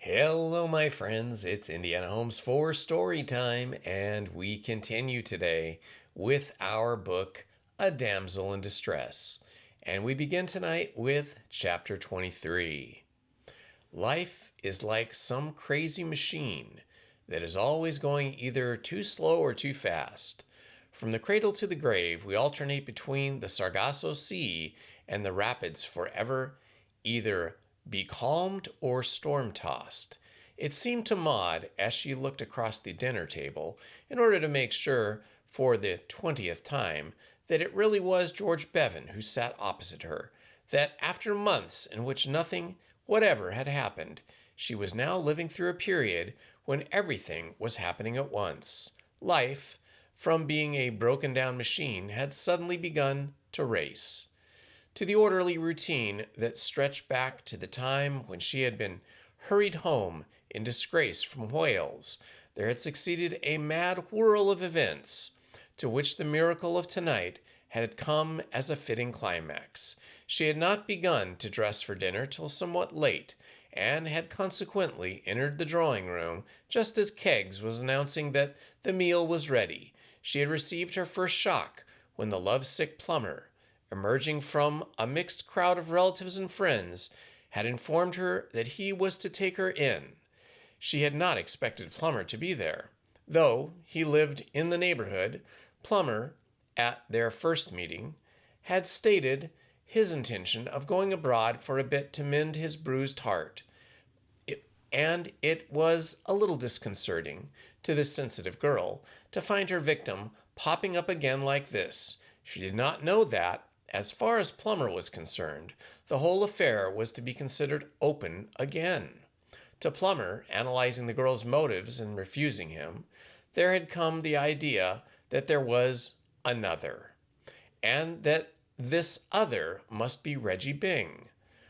Hello, my friends. It's Indiana Homes for Story Time, and we continue today with our book, A Damsel in Distress. And we begin tonight with chapter 23. Life is like some crazy machine that is always going either too slow or too fast. From the cradle to the grave, we alternate between the Sargasso Sea and the rapids forever, either becalmed or storm tossed. It seemed to Maud, as she looked across the dinner table, in order to make sure for the 20th time that it really was George Bevan who sat opposite her, that after months in which nothing whatever had happened, she was now living through a period when everything was happening at once. Life, from being a broken down machine, had suddenly begun to race. To the orderly routine that stretched back to the time when she had been hurried home in disgrace from Wales, there had succeeded a mad whirl of events, to which the miracle of tonight had come as a fitting climax. She had not begun to dress for dinner till somewhat late, and had consequently entered the drawing room just as Keggs was announcing that the meal was ready. She had received her first shock when the lovesick plumber, emerging from a mixed crowd of relatives and friends, had informed her that he was to take her in. She had not expected Plummer to be there. Though he lived in the neighborhood, Plummer, at their first meeting, had stated his intention of going abroad for a bit to mend his bruised heart. And it was a little disconcerting to this sensitive girl to find her victim popping up again like this. She did not know that, as far as Plummer was concerned, the whole affair was to be considered open again. To Plummer, analyzing the girl's motives in refusing him, there had come the idea that there was another, and that this other must be Reggie Byng.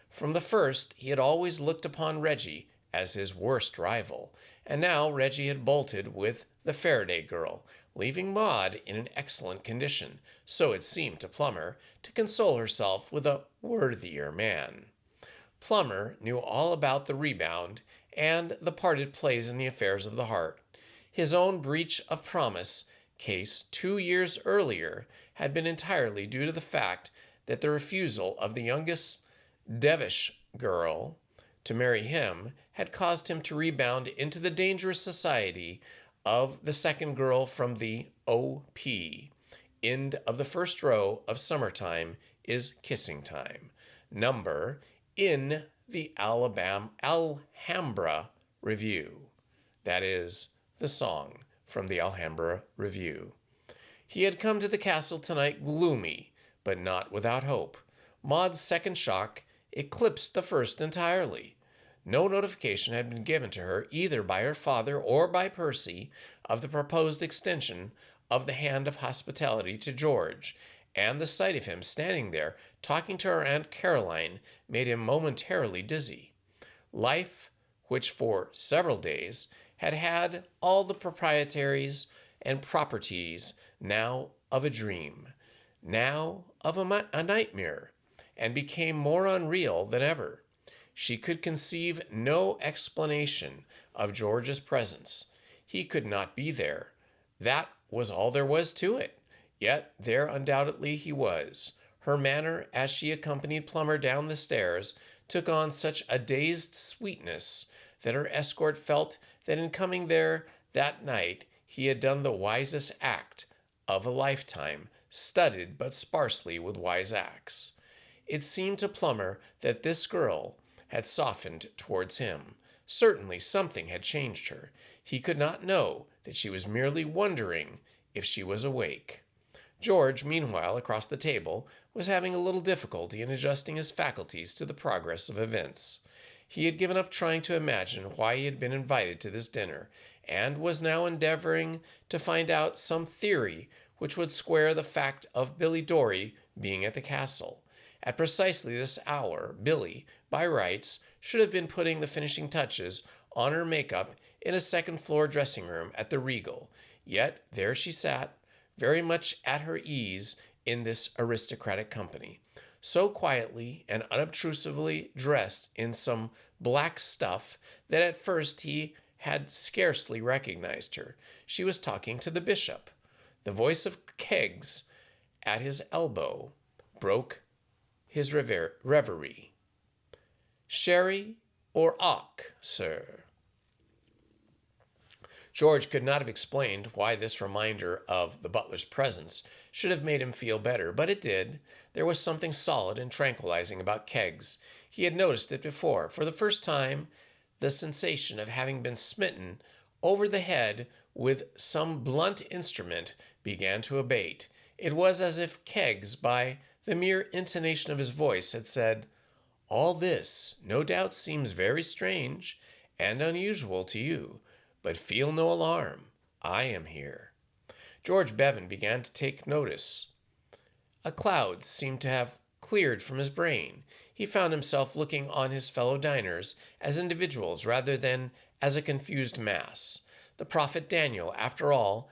From the first, he had always looked upon Reggie as his worst rival, and now Reggie had bolted with the Faraday girl, leaving Maud in an excellent condition, so it seemed to Plummer, to console herself with a worthier man. Plummer knew all about the rebound and the parted plays in the affairs of the heart. His own breach of promise case 2 years earlier had been entirely due to the fact that the refusal of the youngest Devish girl to marry him had caused him to rebound into the dangerous society of the second girl from the O.P. End of the first row of Summertime is Kissing Time. Number in the Alhambra Review. That is the song from the Alhambra Review. He had come to the castle tonight gloomy, but not without hope. Maud's second shock eclipsed the first entirely. No notification had been given to her, either by her father or by Percy, of the proposed extension of the hand of hospitality to George, and the sight of him standing there talking to her Aunt Caroline made him momentarily dizzy. Life, which for several days had had all the proprieties and properties now of a dream, now of a nightmare, and became more unreal than ever. She could conceive no explanation of George's presence. He could not be there. That was all there was to it. Yet there undoubtedly he was. Her manner, as she accompanied Plummer down the stairs, took on such a dazed sweetness that her escort felt that in coming there that night he had done the wisest act of a lifetime, studded but sparsely with wise acts. It seemed to Plummer that this girl had softened towards him. Certainly something had changed her. He could not know that she was merely wondering if she was awake. George, meanwhile, across the table, was having a little difficulty in adjusting his faculties to the progress of events. He had given up trying to imagine why he had been invited to this dinner, and was now endeavoring to find out some theory which would square the fact of Billy Dorry being at the castle. At precisely this hour, Billy, by rights, should have been putting the finishing touches on her makeup in a second-floor dressing room at the Regal. Yet there she sat, very much at her ease in this aristocratic company. so quietly and unobtrusively dressed in some black stuff that at first he had scarcely recognized her. She was talking to the bishop. The voice of Keggs at his elbow broke his reverie. Sherry or Ock, sir? George could not have explained why this reminder of the butler's presence should have made him feel better, but it did. There was something solid and tranquilizing about Keggs. He had noticed it before. For the first time, the sensation of having been smitten over the head with some blunt instrument began to abate. It was as if Keggs, by the mere intonation of his voice, had said, "All this, no doubt, seems very strange and unusual to you, but feel no alarm. I am here." George Bevan began to take notice. A cloud seemed to have cleared from his brain. He found himself looking on his fellow diners as individuals rather than as a confused mass. The prophet Daniel, after all,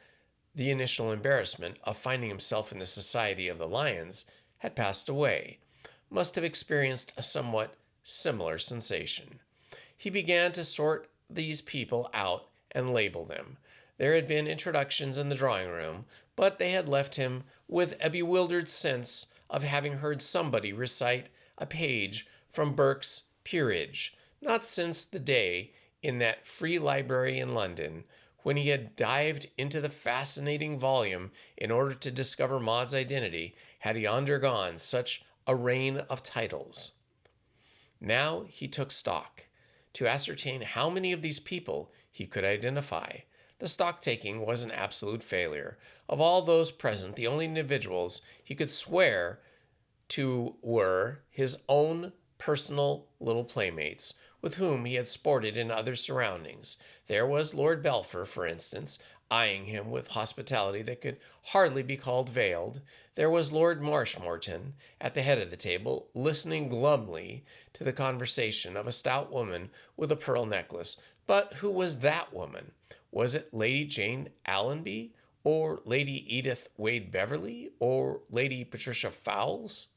the initial embarrassment of finding himself in the society of the lions had passed away, must have experienced a somewhat similar sensation. He began to sort these people out and label them. There had been introductions in the drawing room, but they had left him with a bewildered sense of having heard somebody recite a page from Burke's Peerage, not since the day in that free library in London when he had dived into the fascinating volume in order to discover Maud's identity, had he undergone such a rain of titles. Now he took stock, to ascertain how many of these people he could identify. The stock-taking was an absolute failure. Of all those present, the only individuals he could swear to were his own personal little playmates, with whom he had sported in other surroundings. There was Lord Belpher, for instance, eyeing him with hospitality that could hardly be called veiled. There was Lord Marshmoreton at the head of the table, listening glumly to the conversation of a stout woman with a pearl necklace. But who was that woman? Was it Lady Jane Allenby, or Lady Edith Wade Beverley, or Lady Patricia Fowles?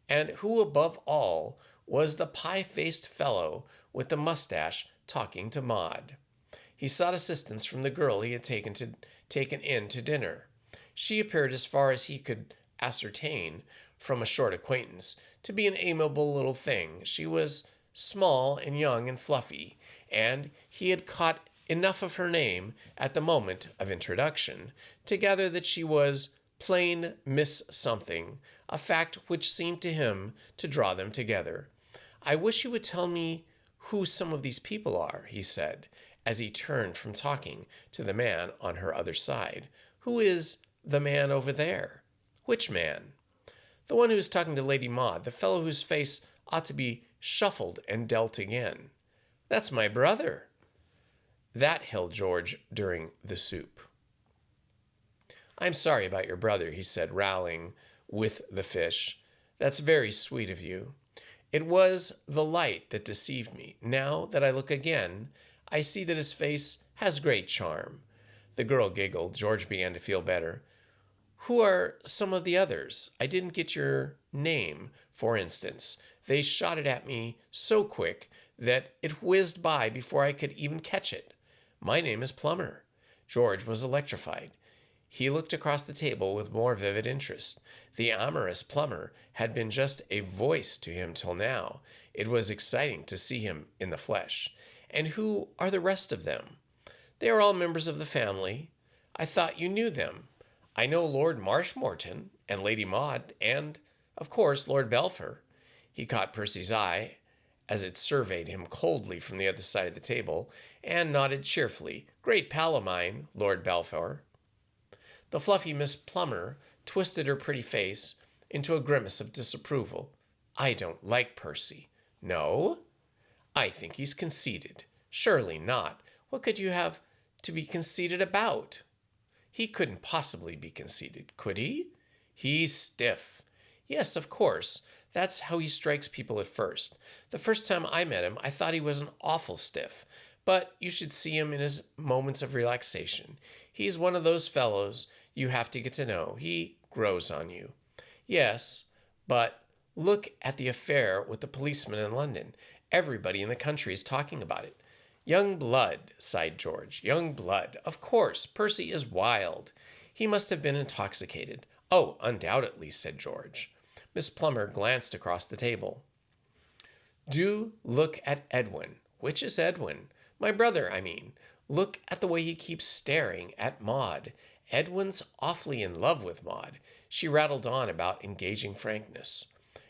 And who above all was the pie-faced fellow with the mustache talking to Maud? He sought assistance from the girl he had taken in to dinner. She appeared, as far as he could ascertain from a short acquaintance, to be an amiable little thing. She was small and young and fluffy, and he had caught enough of her name at the moment of introduction to gather that she was plain Miss Something, a fact which seemed to him to draw them together. "I wish you would tell me who some of these people are," he said, as he turned from talking to the man on her other side. "Who is the man over there?" "Which man?" "The one who is talking to Lady Maud, the fellow whose face ought to be shuffled and dealt again." "That's my brother." That held George during the soup. "I'm sorry about your brother," he said, rallying with the fish. "That's very sweet of you. It was the light that deceived me. Now that I look again, I see that his face has great charm." The girl giggled. George began to feel better. "Who are some of the others? I didn't get your name, for instance. They shot it at me so quick that it whizzed by before I could even catch it." "My name is Plummer." George was electrified. He looked across the table with more vivid interest. The amorous Plummer had been just a voice to him till now. It was exciting to see him in the flesh. "And who are the rest of them?" "They are all members of the family." "I thought you knew them." "I know Lord Marshmoreton and Lady Maud and, of course, Lord Belpher." He caught Percy's eye as it surveyed him coldly from the other side of the table, and nodded cheerfully. "Great pal of mine, Lord Belpher." The fluffy Miss Plummer twisted her pretty face into a grimace of disapproval. "I don't like Percy." "No?" "I think he's conceited." "Surely not. What could you have to be conceited about?" "He couldn't possibly be conceited, could he?" "He's stiff." "Yes, of course. That's how he strikes people at first. The first time I met him, I thought he was an awful stiff. But you should see him in his moments of relaxation. He's one of those fellows you have to get to know. He grows on you." "Yes, but Look at the affair with the policeman in London. Everybody in the country is talking about it. Young blood, sighed George. Young blood. Of course, Percy is wild. He must have been intoxicated. Oh, undoubtedly, said George. Miss Plummer glanced across the table. Do look at Edwin. Which is Edwin? My brother, I mean. Look at the way he keeps staring at Maud. Edwin's awfully in love with Maud. She rattled on about engaging frankness.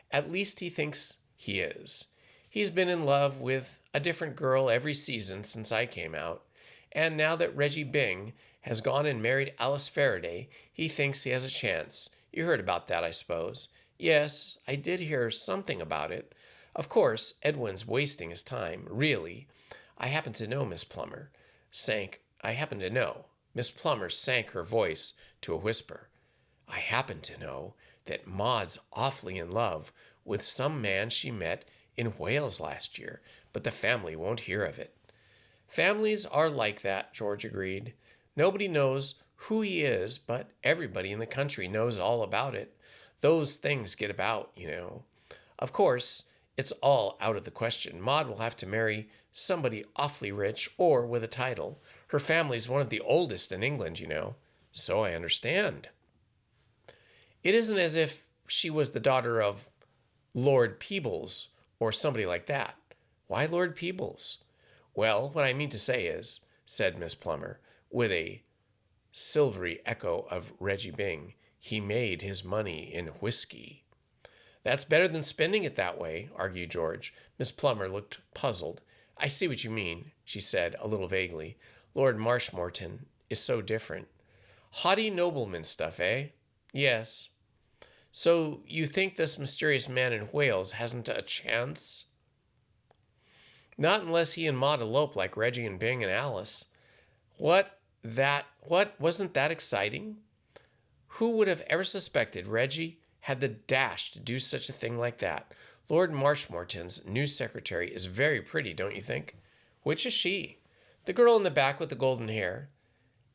At least he thinks he is. He's been in love with a different girl every season since I came out. And now that Reggie Byng has gone and married Alice Faraday, he thinks he has a chance. You heard about that, I suppose. Yes, I did hear something about it. Of course, Edwin's wasting his time, really. I happen to know, Miss Plummer. I happen to know. Miss Plummer sank her voice to a whisper. I happen to know that Maud's awfully in love with some man she met in Wales last year, but the family won't hear of it. Families are like that, George agreed. Nobody knows who he is, but everybody in the country knows all about it. Those things get about, you know. Of course, it's all out of the question. Maud will have to marry somebody awfully rich or with a title. Her family's one of the oldest in England, you know. So I understand. It isn't as if she was the daughter of Lord Peebles or somebody like that. Why Lord Peebles? Well, what I mean to say is, said Miss Plummer, with a silvery echo of Reggie Byng, he made his money in whiskey. That's better than spending it that way, argued George. Miss Plummer looked puzzled. I see what you mean, she said, a little vaguely. Lord Marshmoreton is so different. Haughty nobleman stuff, eh? Yes. So you think this mysterious man in Wales hasn't a chance? Not unless he and Maud elope like Reggie and Byng and Alice. What wasn't that exciting? Who would have ever suspected Reggie had the dash to do such a thing like that? Lord Marshmoreton's new secretary is very pretty, don't you think? Which is she? The girl in the back with the golden hair.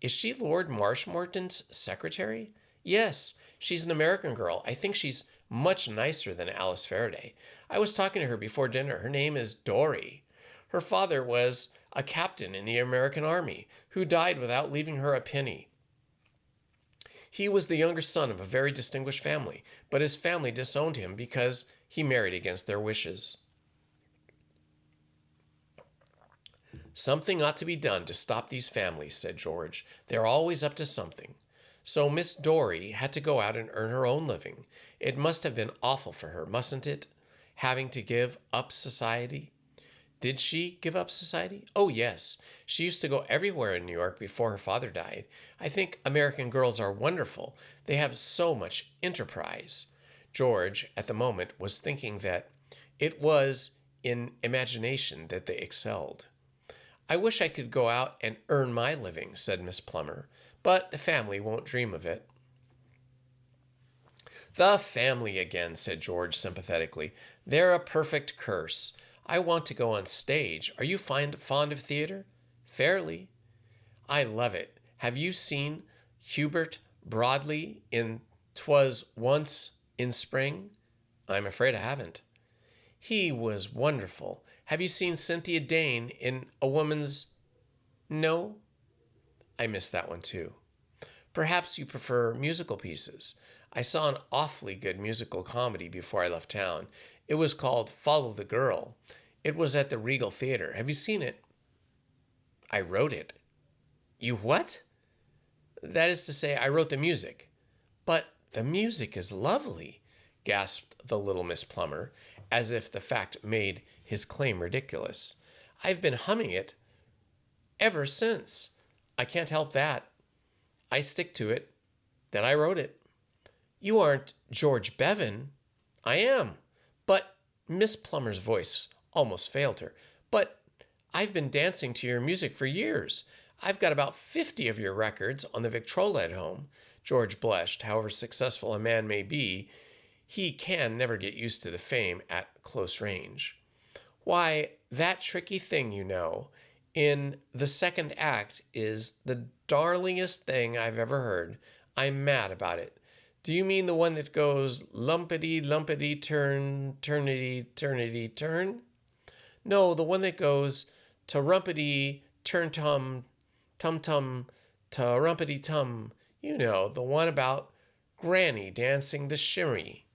Is she Lord Marshmoreton's secretary? Yes, she's an American girl. I think she's much nicer than Alice Faraday. I was talking to her before dinner. Her name is Dory. Her father was a captain in the American Army who died without leaving her a penny. He was the younger son of a very distinguished family, but his family disowned him because he married against their wishes. Something ought to be done to stop these families, said George. They're always up to something. So Miss Dory had to go out and earn her own living. It must have been awful for her, mustn't it? Having to give up society. Did she give up society? Oh, yes. She used to go everywhere in New York before her father died. I think American girls are wonderful. They have so much enterprise. George, at the moment, was thinking that it was in imagination that they excelled. I wish I could go out and earn my living, said Miss Plummer, but the family won't dream of it. The family again, said George sympathetically. They're a perfect curse. I want to go on stage. Are you fond of theater? Fairly. I love it. Have you seen Hubert Broadley in 'Twas Once in Spring? I'm afraid I haven't. He was wonderful. Have you seen Cynthia Dane in A Woman's... No? I missed that one too. Perhaps you prefer musical pieces. I saw an awfully good musical comedy before I left town. It was called Follow the Girl. It was at the Regal Theater. Have you seen it? I wrote it. You what? That is to say, I wrote the music. But the music is lovely, gasped the little Miss Plummer, as if the fact made his claim ridiculous. I've been humming it ever since. I can't help that. I stick to it. That I wrote it. You aren't George Bevan. I am. But Miss Plummer's voice almost failed her. But I've been dancing to your music for years. I've got about 50 of your records on the Victrola at home. George blushed. However successful a man may be, he can never get used to the fame at close range. Why, that tricky thing, you know, in the second act is the darlingest thing I've ever heard. I'm mad about it. Do you mean the one that goes lumpity, lumpity, turn, turnity, turnity, turn? No, the one that goes to rumpity, turn tum, tum tum, to rumpity tum. You know, the one about Granny dancing the shimmy.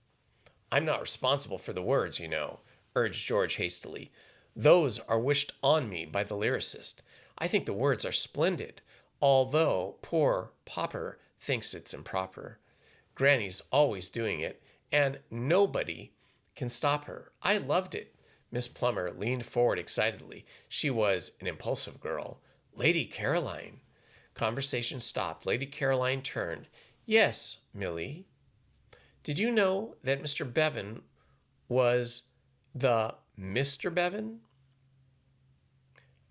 I'm not responsible for the words, you know, urged George hastily. Those are wished on me by the lyricist. I think the words are splendid, although poor Popper thinks it's improper. Granny's always doing it, and nobody can stop her. I loved it. Miss Plummer leaned forward excitedly. She was an impulsive girl. Lady Caroline. Conversation stopped. Lady Caroline turned. Yes, Millie. Did you know that Mr. Bevan was the Mr. Bevan?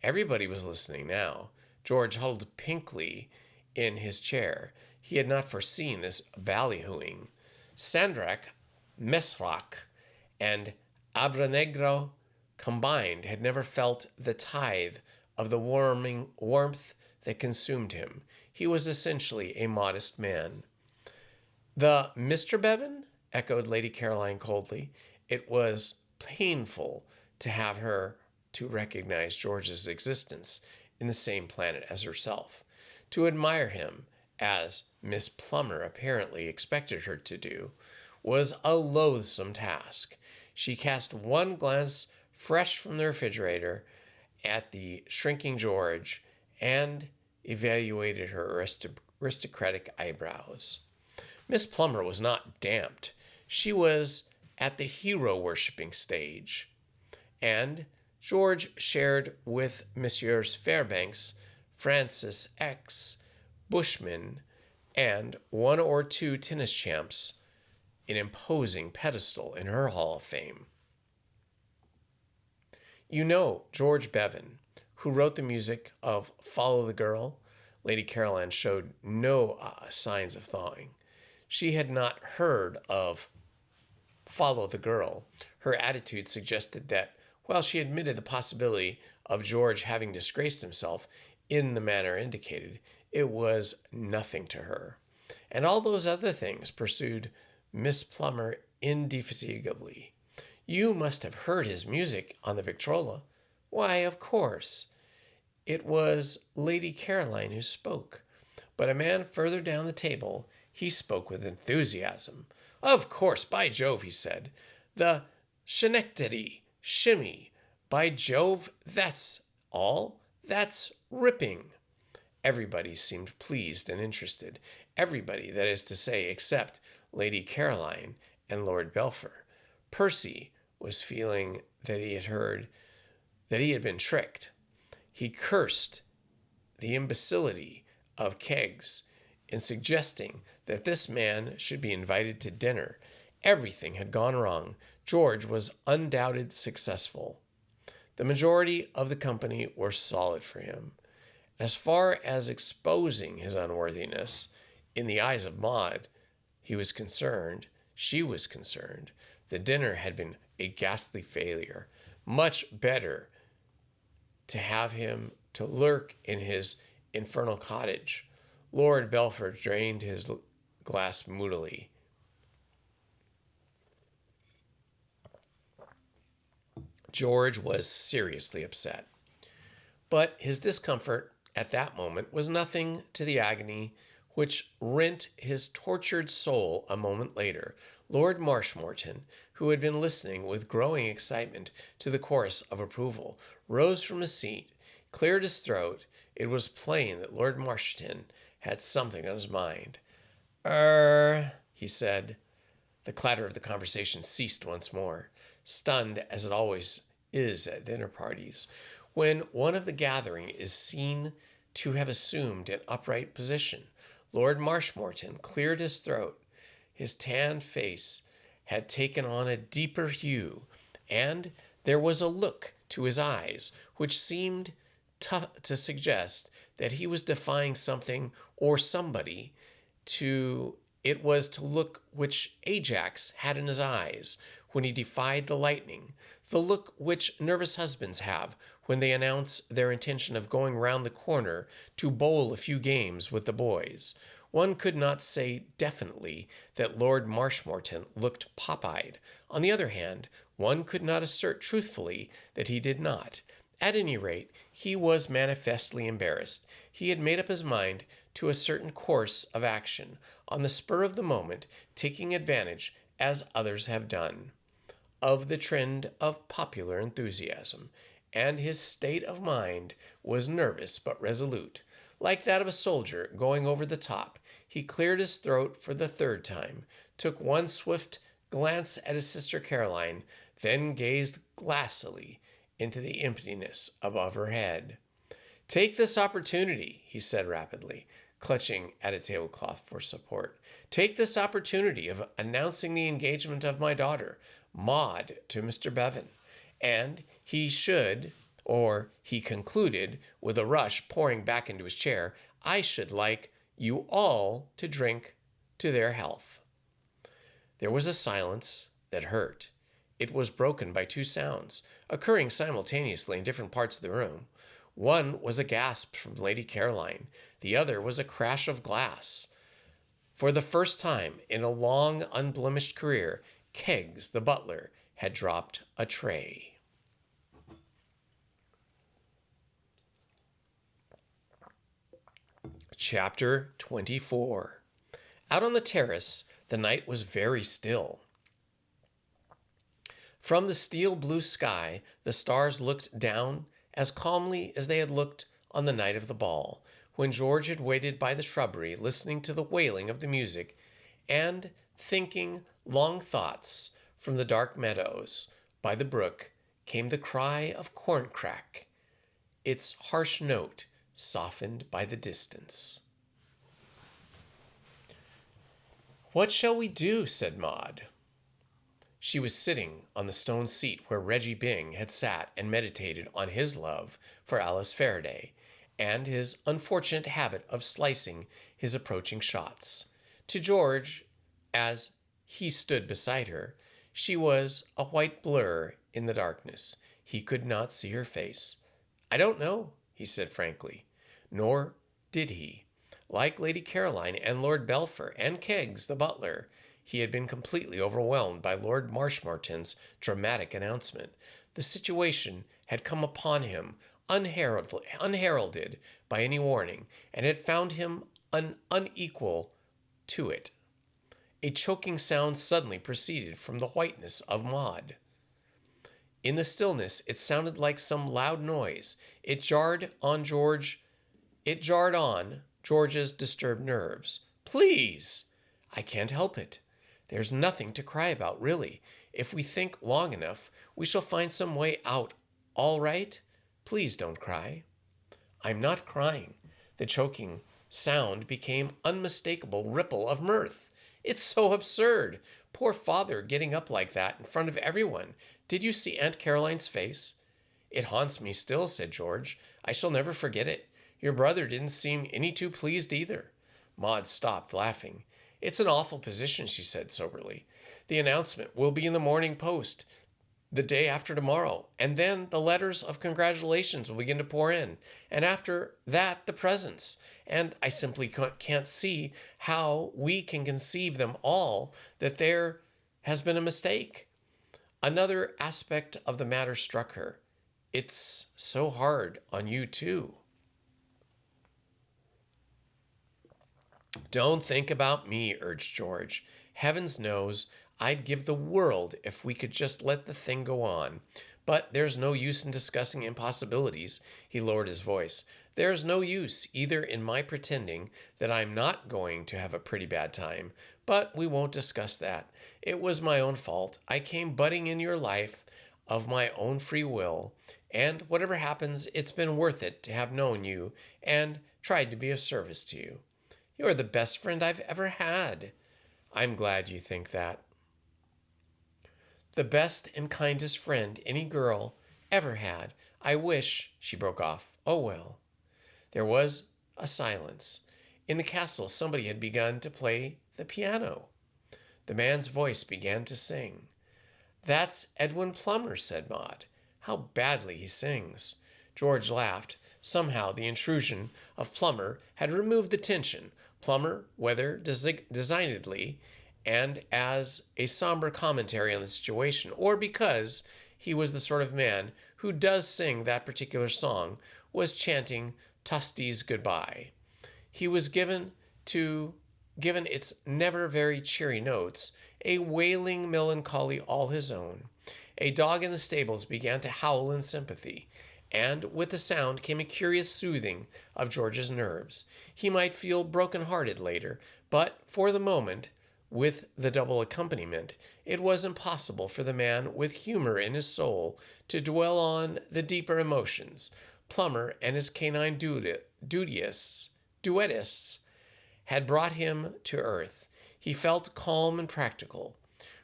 Everybody was listening now. George huddled pinkly in his chair. He had not foreseen this ballyhooing. Sandrak, Mesrock, and Abranegro combined had never felt the tithe of the warmth that consumed him. He was essentially a modest man. The Mr. Bevan? Echoed Lady Caroline coldly. It was painful to have her to recognize George's existence in the same planet as herself, to admire him, as Miss Plummer apparently expected her to do, was a loathsome task. She cast one glance fresh from the refrigerator at the shrinking George and evaluated her aristocratic eyebrows. Miss Plummer was not damped. She was at the hero-worshipping stage. And George shared with Messieurs Fairbanks, Francis X, Bushman, and one or two tennis champs an imposing pedestal in her Hall of Fame. You know George Bevan, who wrote the music of Follow the Girl? Lady Caroline showed no signs of thawing. She had not heard of Follow the Girl. Her attitude suggested that, while she admitted the possibility of George having disgraced himself in the manner indicated, it was nothing to her. And all those other things, pursued Miss Plummer indefatigably. You must have heard his music on the Victrola. Why, of course. It was Lady Caroline who spoke. But a man further down the table, he spoke with enthusiasm. Of course, by Jove, he said. The Schenectady shimmy. By Jove, that's all. That's ripping. Everybody seemed pleased and interested. Everybody, that is to say, except Lady Caroline and Lord Belpher. Percy was feeling that he had been tricked. He cursed the imbecility of Keggs in suggesting that this man should be invited to dinner. Everything had gone wrong. George was undoubted successful. The majority of the company were solid for him. As far as exposing his unworthiness in the eyes of Maud, she was concerned. The dinner had been a ghastly failure. Much better to have him to lurk in his infernal cottage. Lord Belpher drained his glass moodily. George was seriously upset. But his discomfort at that moment was nothing to the agony which rent his tortured soul a moment later. Lord Marshmoreton, who had been listening with growing excitement to the chorus of approval, rose from his seat, cleared his throat. It was plain that Lord Marshmoreton had something on his mind. He said. The clatter of the conversation ceased once more, stunned as it always is at dinner parties, when one of the gathering is seen to have assumed an upright position. Lord Marshmoreton cleared his throat. His tanned face had taken on a deeper hue, and there was a look to his eyes which seemed to suggest that he was defying something or somebody. It was to look which Ajax had in his eyes when he defied the lightning, the look which nervous husbands have when they announce their intention of going round the corner to bowl a few games with the boys. One could not say definitely that Lord Marshmoreton looked pop-eyed. On the other hand, one could not assert truthfully that he did not. At any rate, he was manifestly embarrassed. He had made up his mind to a certain course of action, on the spur of the moment, taking advantage, as others have done, of the trend of popular enthusiasm, and his state of mind was nervous but resolute. Like that of a soldier going over the top, he cleared his throat for the third time, took one swift glance at his sister Caroline, then gazed glassily into the emptiness above her head. "Take this opportunity," he said rapidly, clutching at a tablecloth for support. "Take this opportunity of announcing the engagement of my daughter, Maud, to Mr. Bevan. And he should, or he concluded, with a rush pouring back into his chair, I should like you all to drink to their health." There was a silence that hurt. It was broken by two sounds, occurring simultaneously in different parts of the room. One was a gasp from Lady Caroline. The other was a crash of glass. For the first time in a long, unblemished career, Keggs, the butler, had dropped a tray. Chapter 24. Out on the terrace, the night was very still. From the steel blue sky, the stars looked down as calmly as they had looked on the night of the ball, when George had waited by the shrubbery, listening to the wailing of the music, and thinking long thoughts. From the dark meadows by the brook came the cry of corncrack, its harsh note softened by the distance. "What shall we do?" said Maud. She was sitting on the stone seat where Reggie Byng had sat and meditated on his love for Alice Faraday, and his unfortunate habit of slicing his approaching shots. To George, as he stood beside her, she was a white blur in the darkness. He could not see her face. "I don't know," he said frankly. Nor did he. Like Lady Caroline and Lord Belpher and Keggs, the butler, he had been completely overwhelmed by Lord Marshmoreton's dramatic announcement. The situation had come upon him unheralded by any warning, and had found him unequal to it. A choking sound suddenly proceeded from the whiteness of Maud. In the stillness, it sounded like some loud noise. It jarred on George's disturbed nerves. "Please!" "I can't help it. There's nothing to cry about, really. If we think long enough, we shall find some way out. All right? Please don't cry." "I'm not crying." The choking sound became unmistakable ripple of mirth. "It's so absurd. Poor father getting up like that in front of everyone. Did you see Aunt Caroline's face?" "It haunts me still," said George. "I shall never forget it. Your brother didn't seem any too pleased either." Maud stopped laughing. "It's an awful position," she said soberly. "The announcement will be in the Morning Post the day after tomorrow, and then the letters of congratulations will begin to pour in, and after that the presents, and I simply can't see how we can conceive them all that there has been a mistake." Another aspect of the matter struck her. "It's so hard on you too." "Don't think about me," urged George. "Heavens knows I'd give the world if we could just let the thing go on. But there's no use in discussing impossibilities." He lowered his voice. "There's no use either in my pretending that I'm not going to have a pretty bad time. But we won't discuss that. It was my own fault. I came butting in your life of my own free will. And whatever happens, it's been worth it to have known you and tried to be of service to you." "You're the best friend I've ever had." "I'm glad you think that." "The best and kindest friend any girl ever had. I wish—" She broke off. "Oh, well." There was a silence. In the castle, somebody had begun to play the piano. The man's voice began to sing. "That's Edwin Plummer," said Maud. "How badly he sings." George laughed. Somehow the intrusion of Plummer had removed the tension. Plummer, whether designedly and as a somber commentary on the situation, or because he was the sort of man who does sing that particular song, was chanting Tosti's goodbye. He was given its never very cheery notes, a wailing melancholy all his own. A dog in the stables began to howl in sympathy, and with the sound came a curious soothing of George's nerves. He might feel broken-hearted later, but for the moment, with the double accompaniment, it was impossible for the man with humor in his soul to dwell on the deeper emotions. Plummer and his canine duettists had brought him to earth. He felt calm and practical.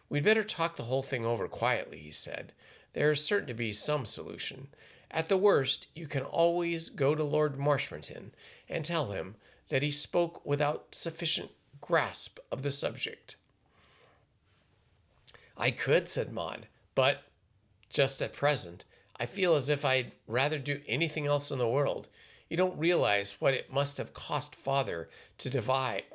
"We'd better talk the whole thing over quietly," he said. "There is certain to be some solution. At the worst, you can always go to Lord Marshmoreton and tell him that he spoke without sufficient grasp of the subject." "I could," said Maud, "but just at present, I feel as if I'd rather do anything else in the world. You don't realize what it must have cost father to defy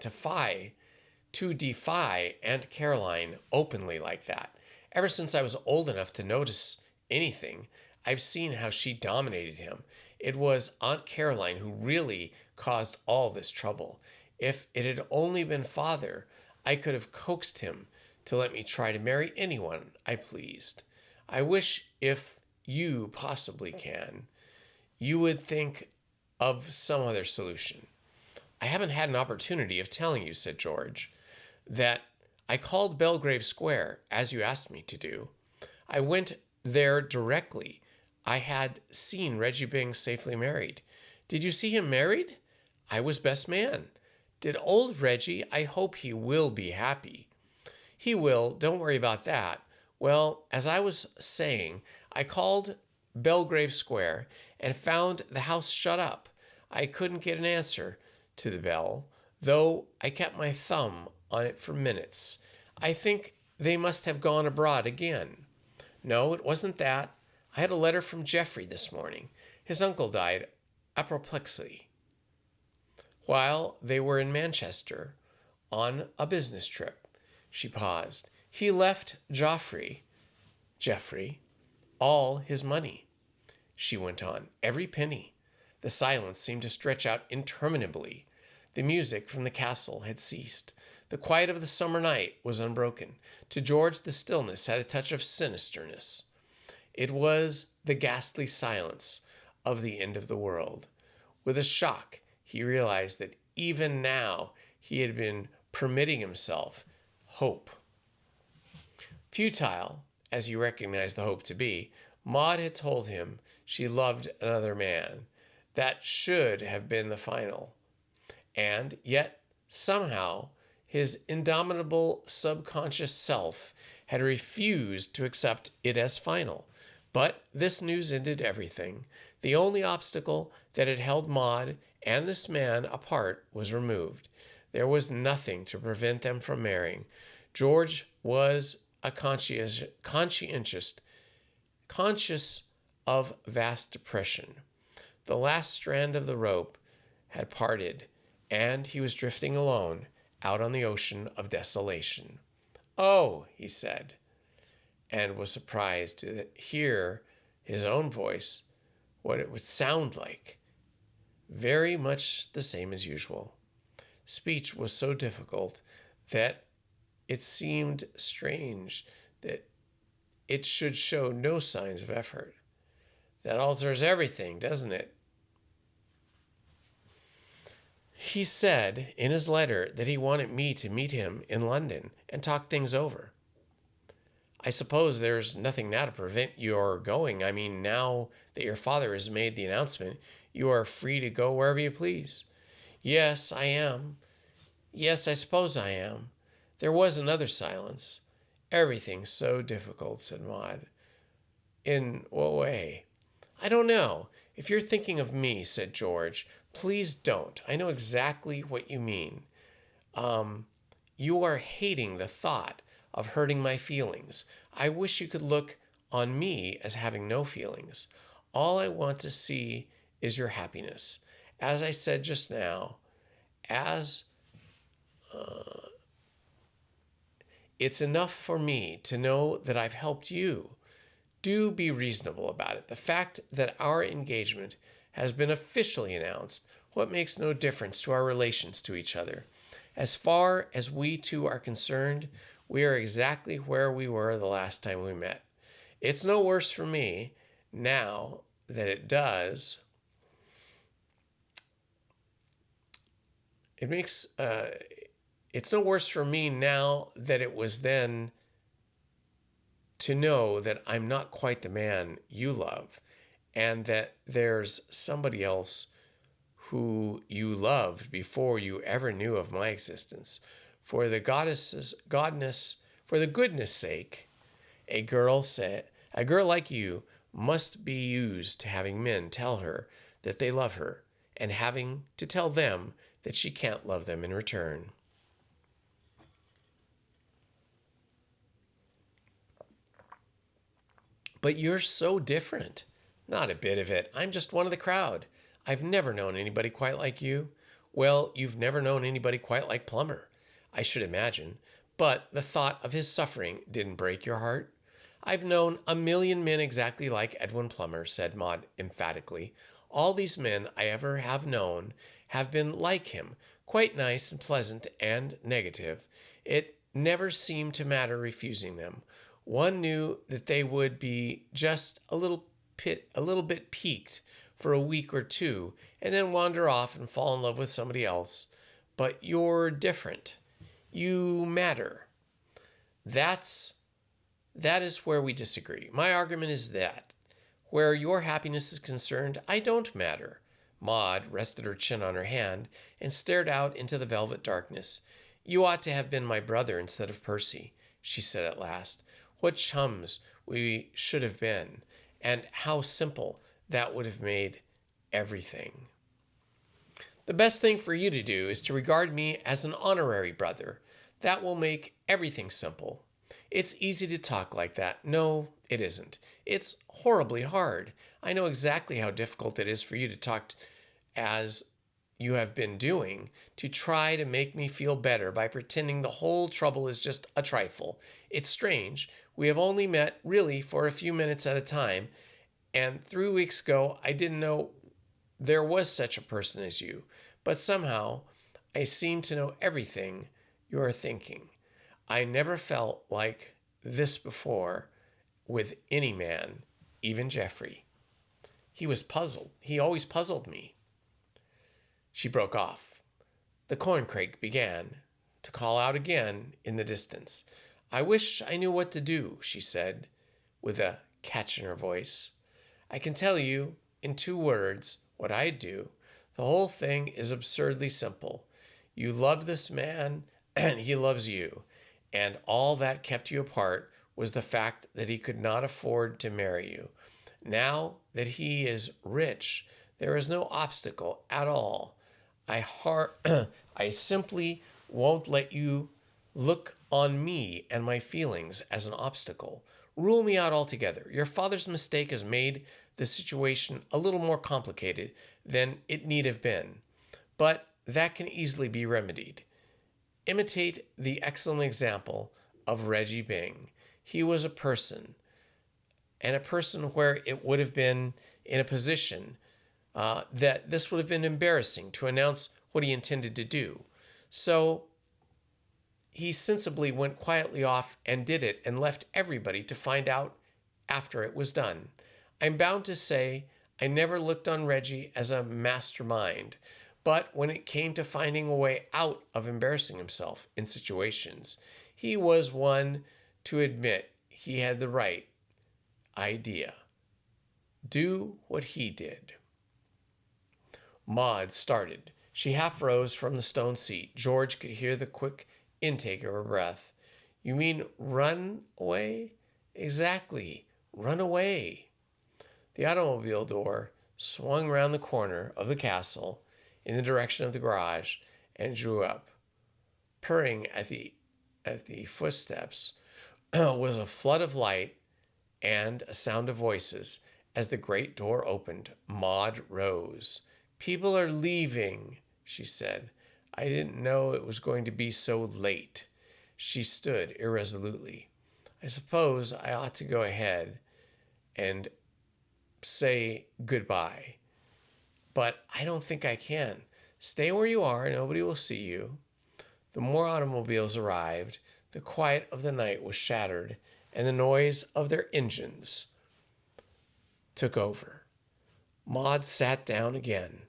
Aunt Caroline openly like that. Ever since I was old enough to notice anything, I've seen how she dominated him. It was Aunt Caroline who really caused all this trouble. If it had only been father, I could have coaxed him to let me try to marry anyone I pleased. I wish, if you possibly can, you would think of some other solution." "I haven't had an opportunity of telling you," said George, "that I called Belgrave Square, as you asked me to do. I went there directly I had seen Reggie Byng safely married." "Did you see him married?" "I was best man." "Did old Reggie? I hope he will be happy." "He will. Don't worry about that. Well, as I was saying, I called Belgrave Square and found the house shut up. I couldn't get an answer to the bell, though I kept my thumb on it for minutes. I think they must have gone abroad again." "No, it wasn't that. I had a letter from Geoffrey this morning. His uncle died apoplexy while they were in Manchester on a business trip." She paused. "He left Geoffrey all his money," she went on. "Every penny." The silence seemed to stretch out interminably. The music from the castle had ceased. The quiet of the summer night was unbroken. To George, the stillness had a touch of sinisterness. It was the ghastly silence of the end of the world. With a shock, he realized that even now he had been permitting himself hope. Futile, as he recognized the hope to be, Maud had told him she loved another man. That should have been the final. And yet, somehow, his indomitable subconscious self had refused to accept it as final. But this news ended everything. The only obstacle that had held Maud and this man apart was removed. There was nothing to prevent them from marrying. George was a conscious of vast depression. The last strand of the rope had parted, and he was drifting alone out on the ocean of desolation. "Oh," he said, and was surprised to hear his own voice, what it would sound like. Very much the same as usual. Speech was so difficult that it seemed strange that it should show no signs of effort. That alters everything, doesn't it? He said in his letter that he wanted me to meet him in London and talk things over. I suppose there's nothing now to prevent your going. I mean, now that your father has made the announcement, you are free to go wherever you please." "Yes, I am. Yes, I suppose I am." There was another silence. "Everything's so difficult," said Maud. "In what way?" "I don't know. If you're thinking of me," said George, "please don't. I know exactly what you mean. You are hating the thought of hurting my feelings. I wish you could look on me as having no feelings. All I want to see is your happiness. As I said just now, as It's enough for me to know that I've helped you. Do be reasonable about it. The fact that our engagement has been officially announced, what makes no difference to our relations to each other. As far as we two are concerned, we are exactly where we were the last time we met. It's no worse for me now that it does. It makes it's no worse for me now that it was then to know that I'm not quite the man you love and that there's somebody else who you loved before you ever knew of my existence. For the for the goodness sake, a girl like you must be used to having men tell her that they love her and having to tell them that she can't love them in return. But you're so different. Not a bit of it. I'm just one of the crowd. I've never known anybody quite like you. Well, you've never known anybody quite like Plummer, I should imagine. But the thought of his suffering didn't break your heart. I've known a million men exactly like Edwin Plummer, said Maud emphatically. All these men I ever have known have been like him, quite nice and pleasant and negative. It never seemed to matter refusing them. One knew that they would be just a little bit piqued for a week or two and then wander off and fall in love with somebody else. But you're different. You matter. That's that is where we disagree. My argument is that where your happiness is concerned, I don't matter. Maud rested her chin on her hand and stared out into the velvet darkness. You ought to have been my brother instead of Percy, she said at last. What chums we should have been, and how simple that would have made everything. The best thing for you to do is to regard me as an honorary brother. That will make everything simple. It's easy to talk like that. No, it isn't. It's horribly hard. I know exactly how difficult it is for you to talk as you have been doing to try to make me feel better by pretending the whole trouble is just a trifle. It's strange. We have only met really for a few minutes at a time, and 3 weeks ago I didn't know there was such a person as you, but somehow I seem to know everything you are thinking. I never felt like this before with any man, even Geoffrey. He was puzzled. He always puzzled me. She broke off. The corncrake began to call out again in the distance. I wish I knew what to do, she said, with a catch in her voice. I can tell you, in 2 words, what I'd do. The whole thing is absurdly simple. You love this man, and he loves you, and all that kept you apart was the fact that he could not afford to marry you. Now that he is rich, there is no obstacle at all. I simply won't let you look on me and my feelings as an obstacle. Rule me out altogether. Your father's mistake has made the situation a little more complicated than it need have been, but that can easily be remedied. Imitate the excellent example of Reggie Bing. He was a person, and a person where it would have been in a position that this would have been embarrassing to announce what he intended to do. So he sensibly went quietly off and did it and left everybody to find out after it was done. I'm bound to say I never looked on Reggie as a mastermind, but when it came to finding a way out of embarrassing himself in situations, he was one to admit he had the right idea. Do what he did. Maud started. She half rose from the stone seat. George could hear the quick intake of her breath. You mean run away? Exactly. Run away. The automobile door swung round the corner of the castle in the direction of the garage and drew up. Purring at the footsteps was a flood of light and a sound of voices. As the great door opened, Maud rose. People are leaving, she said. I didn't know it was going to be so late. She stood irresolutely. I suppose I ought to go ahead and say goodbye, but I don't think I can. Stay where you are, nobody will see you. The more automobiles arrived, the quiet of the night was shattered, and the noise of their engines took over. Maud sat down again.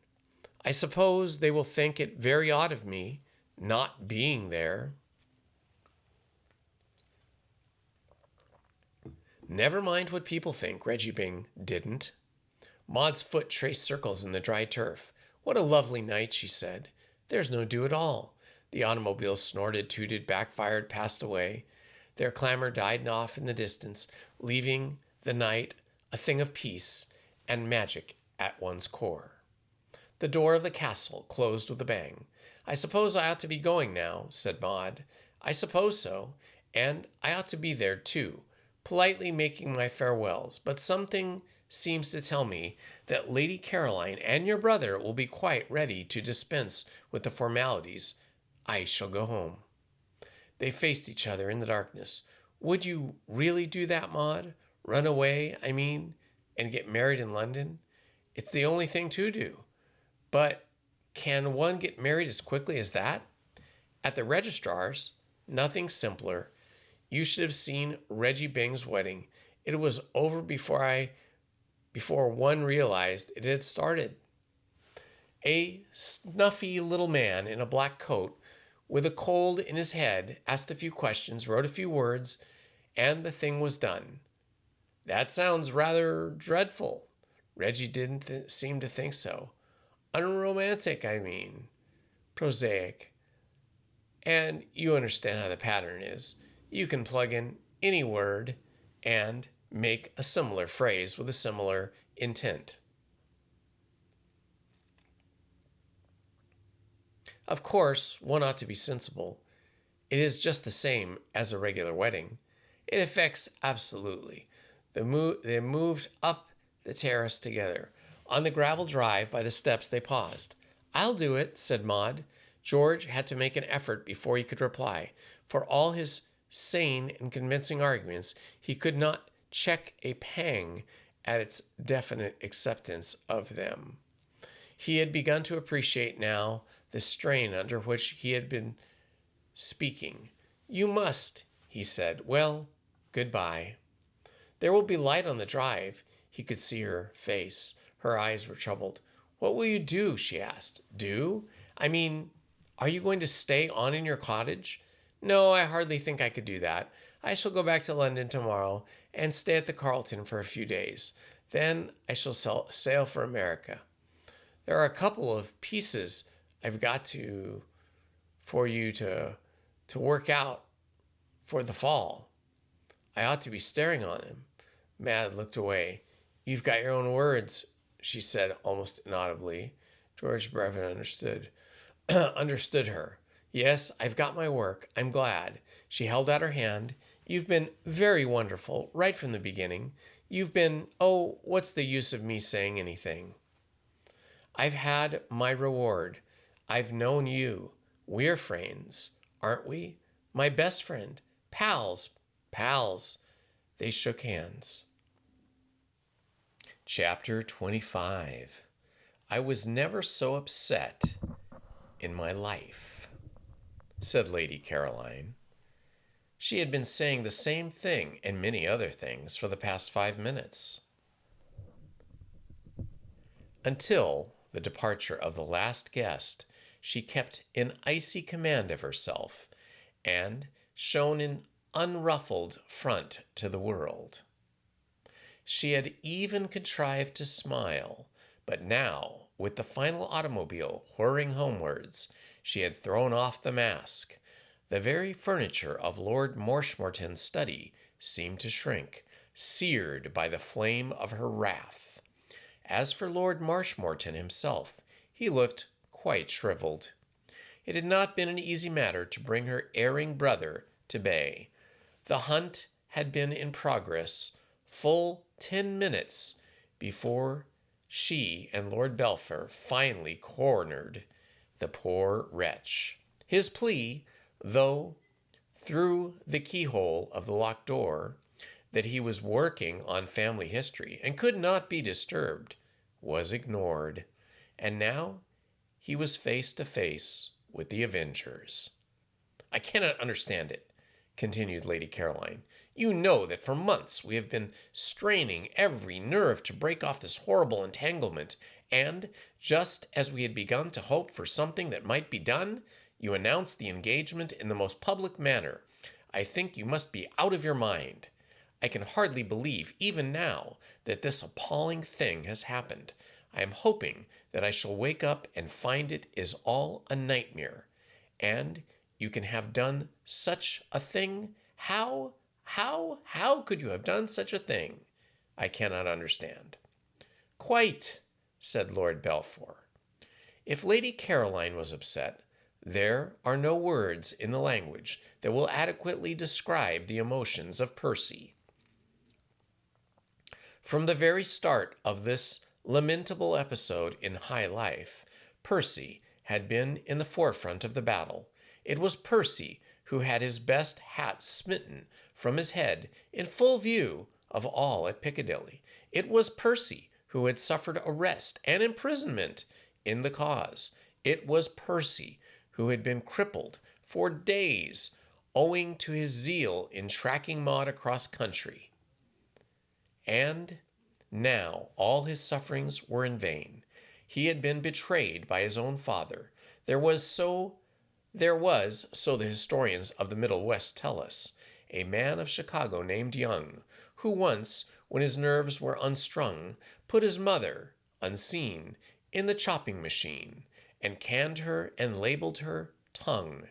I suppose they will think it very odd of me not being there. Never mind what people think, Reggie Bing didn't. Maud's foot traced circles in the dry turf. What a lovely night, she said. There's no dew at all. The automobiles snorted, tooted, backfired, passed away. Their clamor died off in the distance, leaving the night a thing of peace and magic at one's core. The door of the castle closed with a bang. I suppose I ought to be going now, said Maud. I suppose so, and I ought to be there too, politely making my farewells, but something seems to tell me that Lady Caroline and your brother will be quite ready to dispense with the formalities. I shall go home. They faced each other in the darkness. Would you really do that, Maud? Run away, I mean, and get married in London? It's the only thing to do. But can one get married as quickly as that? At the registrar's, nothing simpler. You should have seen Reggie Bing's wedding. It was over before one realized it had started. A snuffy little man in a black coat with a cold in his head asked a few questions, wrote a few words, and the thing was done. That sounds rather dreadful. Reggie didn't seem to think so. Unromantic, I mean. Prosaic. And you understand how the pattern is. You can plug in any word and make a similar phrase with a similar intent. Of course, one ought to be sensible. It is just the same as a regular wedding. It affects absolutely. They moved up the terrace together. On the gravel drive by the steps, they paused. I'll do it, said Maud. George had to make an effort before he could reply. For all his sane and convincing arguments, he could not check a pang at its definite acceptance of them. He had begun to appreciate now the strain under which he had been speaking. You must, he said. Well, goodbye. There will be light on the drive. He could see her face. Her eyes were troubled. What will you do? She asked. Do? I mean, are you going to stay on in your cottage? No, I hardly think I could do that. I shall go back to London tomorrow and stay at the Carlton for a few days. Then I shall sail for America. There are a couple of pieces I've got for you to work out for the fall. I ought to be staring on them. Mad looked away. You've got your own words, she said almost inaudibly. George Brevin understood her. Yes, I've got my work. I'm glad. She held out her hand. You've been very wonderful right from the beginning. You've been, oh, what's the use of me saying anything? I've had my reward. I've known you. We're friends, aren't we? My best friend. Pals. They shook hands. Chapter 25. I was never so upset in my life, said Lady Caroline. She had been saying the same thing and many other things for the past 5 minutes. Until the departure of the last guest, she kept in icy command of herself and shone an unruffled front to the world. She had even contrived to smile, but now, with the final automobile whirring homewards, she had thrown off the mask. The very furniture of Lord Marshmoreton's study seemed to shrink, seared by the flame of her wrath. As for Lord Marshmoreton himself, he looked quite shriveled. It had not been an easy matter to bring her erring brother to bay. The hunt had been in progress full 10 minutes before she and Lord Belpher finally cornered The poor wretch. His plea, though through the keyhole of the locked door, that he was working on family history and could not be disturbed, was ignored. And now he was face to face with the Avengers. I cannot understand it, continued Lady Caroline. You know that for months we have been straining every nerve to break off this horrible entanglement, and, just as we had begun to hope for something that might be done, you announced the engagement in the most public manner. I think you must be out of your mind. I can hardly believe, even now, that this appalling thing has happened. I am hoping that I shall wake up and find it is all a nightmare. And you can have done such a thing? How could you have done such a thing? I cannot understand. Quite, said Lord Belpher. If Lady Caroline was upset, there are no words in the language that will adequately describe the emotions of Percy. From the very start of this lamentable episode in high life, Percy had been in the forefront of the battle. It was Percy who had his best hat smitten from his head in full view of all at Piccadilly. It was Percy who had suffered arrest and imprisonment in the cause. It was Percy who had been crippled for days owing to his zeal in tracking Maud across country. And now all his sufferings were in vain. He had been betrayed by his own father. There was, so the historians of the Middle West tell us, a man of Chicago named Young, who once, when his nerves were unstrung, put his mother, unseen, in the chopping machine, and canned her and labeled her Tongue.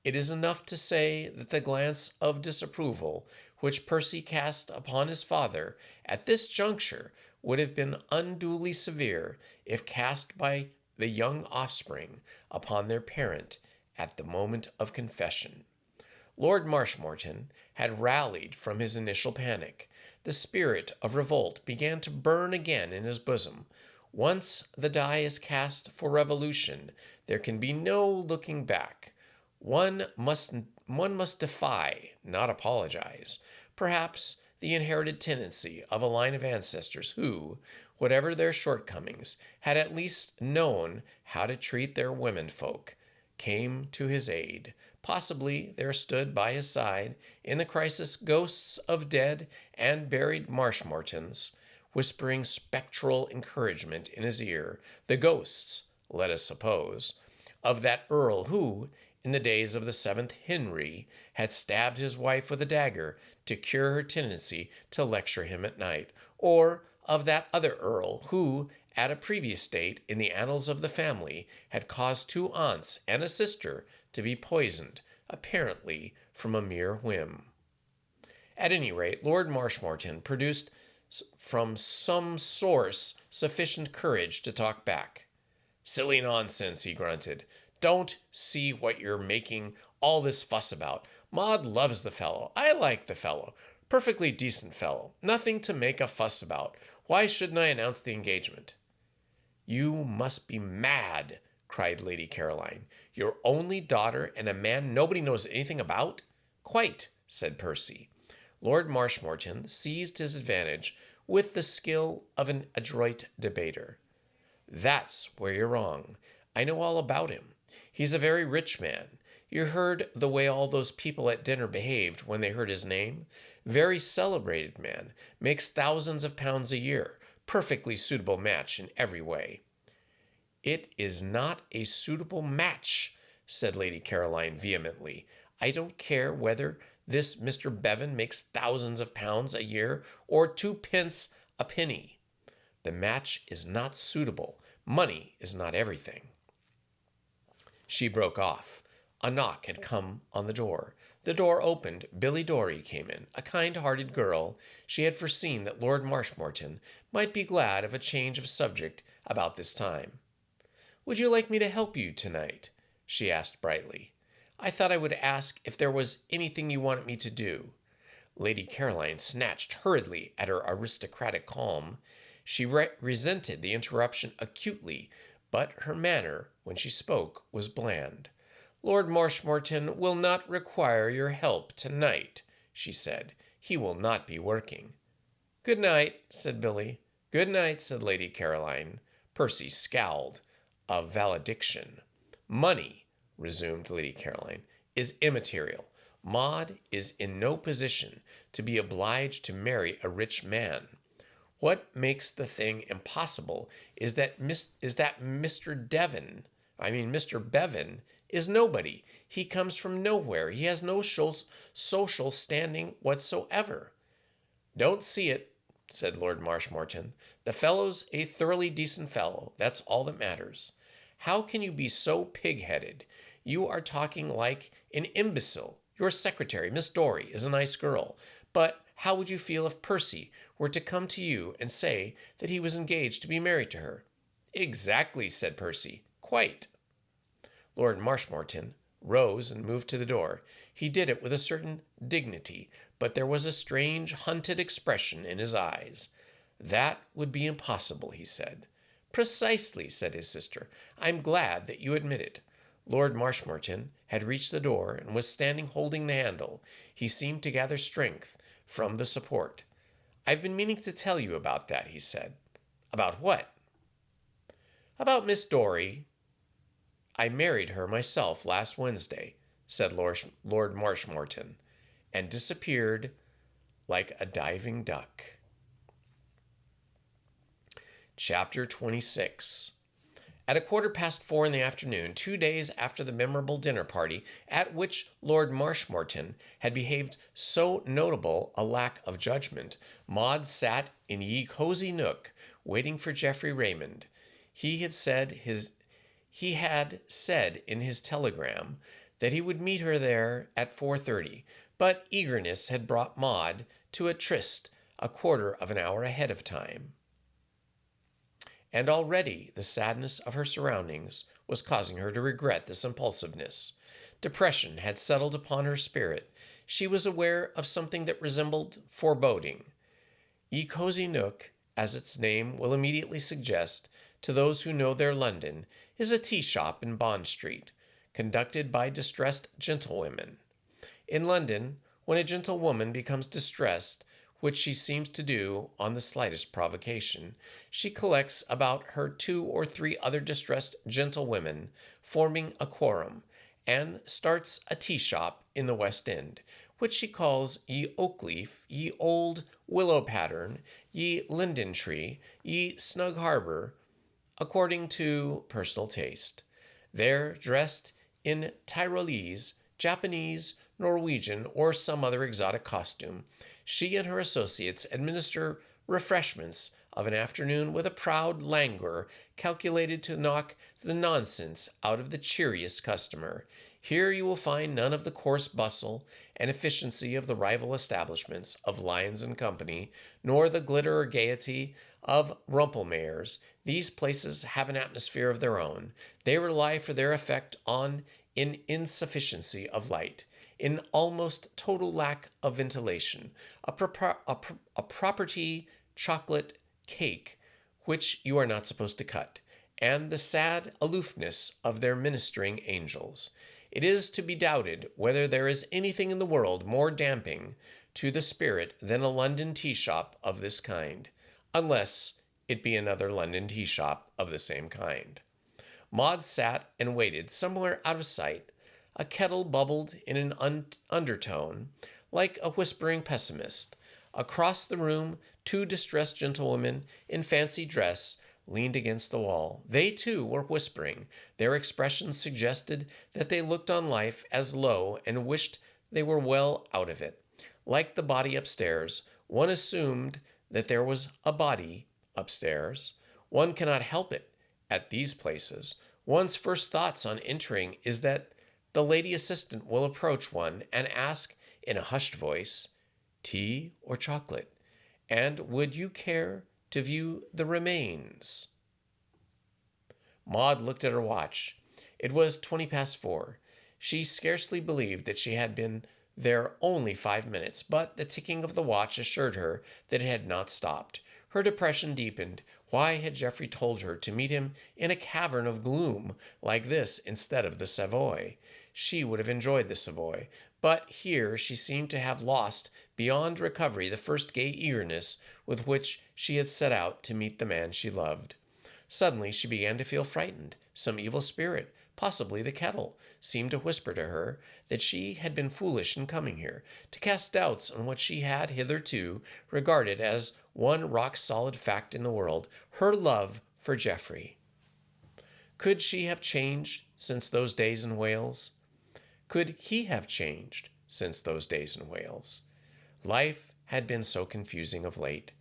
It is enough to say that the glance of disapproval which Percy cast upon his father at this juncture would have been unduly severe if cast by the young offspring upon their parent at the moment of confession. Lord Marshmoreton had rallied from his initial panic. The spirit of revolt began to burn again in his bosom. Once the die is cast for revolution, there can be no looking back. One must defy, not apologize. Perhaps the inherited tendency of a line of ancestors who, whatever their shortcomings, had at least known how to treat their womenfolk, came to his aid. Possibly there stood by his side in the crisis ghosts of dead and buried Marshmoretons, whispering spectral encouragement in his ear, the ghosts, let us suppose, of that earl who, in the days of the 7th Henry, had stabbed his wife with a dagger to cure her tendency to lecture him at night, or of that other earl who, at a previous date in the annals of the family, had caused 2 aunts and a sister to be poisoned, apparently from a mere whim. At any rate, Lord Marshmoreton produced from some source sufficient courage to talk back. "Silly nonsense," he grunted. "Don't see what you're making all this fuss about. Maud loves the fellow. I like the fellow. Perfectly decent fellow. Nothing to make a fuss about. Why shouldn't I announce the engagement?" "You must be mad," cried Lady Caroline. "Your only daughter and a man nobody knows anything about?" "Quite," said Percy. Lord Marshmoreton seized his advantage with the skill of an adroit debater. "That's where you're wrong. I know all about him. He's a very rich man. You heard the way all those people at dinner behaved when they heard his name. Very celebrated man. Makes thousands of pounds a year. Perfectly suitable match in every way." "It is not a suitable match," said Lady Caroline vehemently. "I don't care whether this Mr. Bevan makes thousands of pounds a year or 2 pence a penny. The match is not suitable. Money is not everything." She broke off. A knock had come on the door. The door opened. Billy Dorry came in, a kind-hearted girl. She had foreseen that Lord Marshmoreton might be glad of a change of subject about this time. "Would you like me to help you tonight?" she asked brightly. "I thought I would ask if there was anything you wanted me to do." Lady Caroline snatched hurriedly at her aristocratic calm. She resented the interruption acutely, but her manner when she spoke was bland. "Lord Marshmoreton will not require your help tonight," she said. "He will not be working." "Good night," said Billy. "Good night," said Lady Caroline. Percy scowled. A valediction. "Money," resumed Lady Caroline, "is immaterial. Maud is in no position to be obliged to marry a rich man. What makes the thing impossible is that Mr. Bevan, is nobody. He comes from nowhere. He has no social standing whatsoever." "Don't see it," said Lord Marshmoreton. "The fellow's a thoroughly decent fellow. That's all that matters. How can you be so pig-headed? You are talking like an imbecile. Your secretary, Miss Dory, is a nice girl. But how would you feel if Percy were to come to you and say that he was engaged to be married to her?" "Exactly," said Percy. "Quite." Lord Marshmoreton rose and moved to the door. He did it with a certain dignity, but there was a strange, hunted expression in his eyes. "That would be impossible," he said. "Precisely," said his sister. "I'm glad that you admit it." Lord Marshmoreton had reached the door and was standing holding the handle. He seemed to gather strength from the support. "I've been meaning to tell you about that," he said. "About what?" "About Miss Dory. I married her myself last Wednesday," said Lord Marshmoreton, and disappeared like a diving duck. Chapter 26. At 4:15 in the afternoon, 2 days after the memorable dinner party at which Lord Marshmoreton had behaved so notable a lack of judgment, Maud sat in Ye Cosy Nook, waiting for Geoffrey Raymond. He had said in his telegram that he would meet her there at 4:30, but eagerness had brought Maud to a tryst a quarter of an hour ahead of time. And already the sadness of her surroundings was causing her to regret this impulsiveness. Depression had settled upon her spirit. She was aware of something that resembled foreboding. Ye Cosy Nook, as its name will immediately suggest to those who know their London, is a tea shop in Bond Street, conducted by distressed gentlewomen. In London, when a gentlewoman becomes distressed, which she seems to do on the slightest provocation, she collects about her 2 or 3 other distressed gentlewomen, forming a quorum, and starts a tea shop in the West End, which she calls Ye Oakleaf, Ye Old Willow Pattern, Ye Linden Tree, Ye Snug Harbor, according to personal taste. There, dressed in Tyrolese, Japanese, Norwegian, or some other exotic costume, she and her associates administer refreshments of an afternoon with a proud languor calculated to knock the nonsense out of the cheeriest customer. Here you will find none of the coarse bustle and efficiency of the rival establishments of Lyons and Company, nor the glitter or gaiety of Rumpelmayer's. These places have an atmosphere of their own. They rely for their effect on an insufficiency of light, in almost total lack of ventilation, a property chocolate cake which you are not supposed to cut, and the sad aloofness of their ministering angels. It is to be doubted whether there is anything in the world more damping to the spirit than a London tea shop of this kind, unless it be another London tea shop of the same kind. Maud sat and waited somewhere out of sight. A kettle bubbled in an undertone, like a whispering pessimist. Across the room, 2 distressed gentlewomen in fancy dress leaned against the wall. They, too, were whispering. Their expressions suggested that they looked on life as low and wished they were well out of it. Like the body upstairs, one assumed that there was a body upstairs. One cannot help it at these places. One's first thoughts on entering is that the lady assistant will approach one and ask in a hushed voice, "Tea or chocolate? And would you care to view the remains?" Maud looked at her watch. It was 4:20. She scarcely believed that she had been there only 5 minutes, but the ticking of the watch assured her that it had not stopped. Her depression deepened Why had Geoffrey told her to meet him in a cavern of gloom like this instead of the Savoy? She would have enjoyed the Savoy, but here she seemed to have lost beyond recovery the first gay eagerness with which she had set out to meet the man she loved. Suddenly she began to feel frightened. Some evil spirit, possibly the kettle, seemed to whisper to her that she had been foolish in coming here, to cast doubts on what she had hitherto regarded as one rock-solid fact in the world, her love for Geoffrey. Could she have changed since those days in Wales? Could he have changed since those days in Wales? Life had been so confusing of late.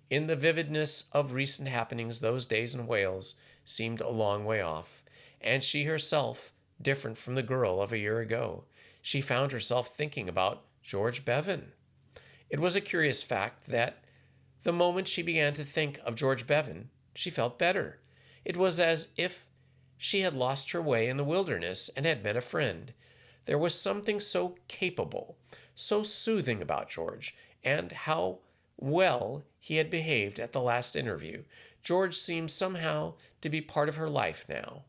In the vividness of recent happenings, those days in Wales seemed a long way off, and she herself different from the girl of a year ago. She found herself thinking about George Bevan. It was a curious fact that the moment she began to think of George Bevan, she felt better. It was as if she had lost her way in the wilderness and had met a friend. There was something so capable, so soothing about George, and how well he had behaved at the last interview. George seemed somehow to be part of her life now.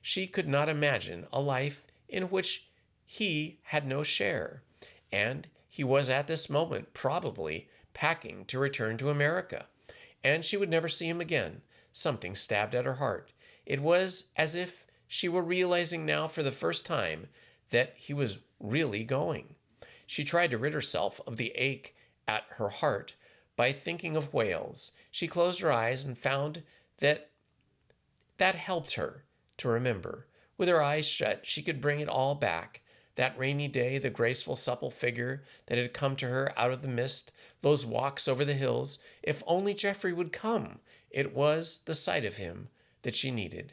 She could not imagine a life in which he had no share, and he was at this moment probably packing to return to America, and she would never see him again. Something stabbed at her heart. It was as if she were realizing now for the first time that he was really going. She tried to rid herself of the ache at her heart by thinking of Wales. She closed her eyes and found that helped her to remember. With her eyes shut, she could bring it all back. That rainy day, the graceful, supple figure that had come to her out of the mist, those walks over the hills. If only Geoffrey would come. It was the sight of him that she needed.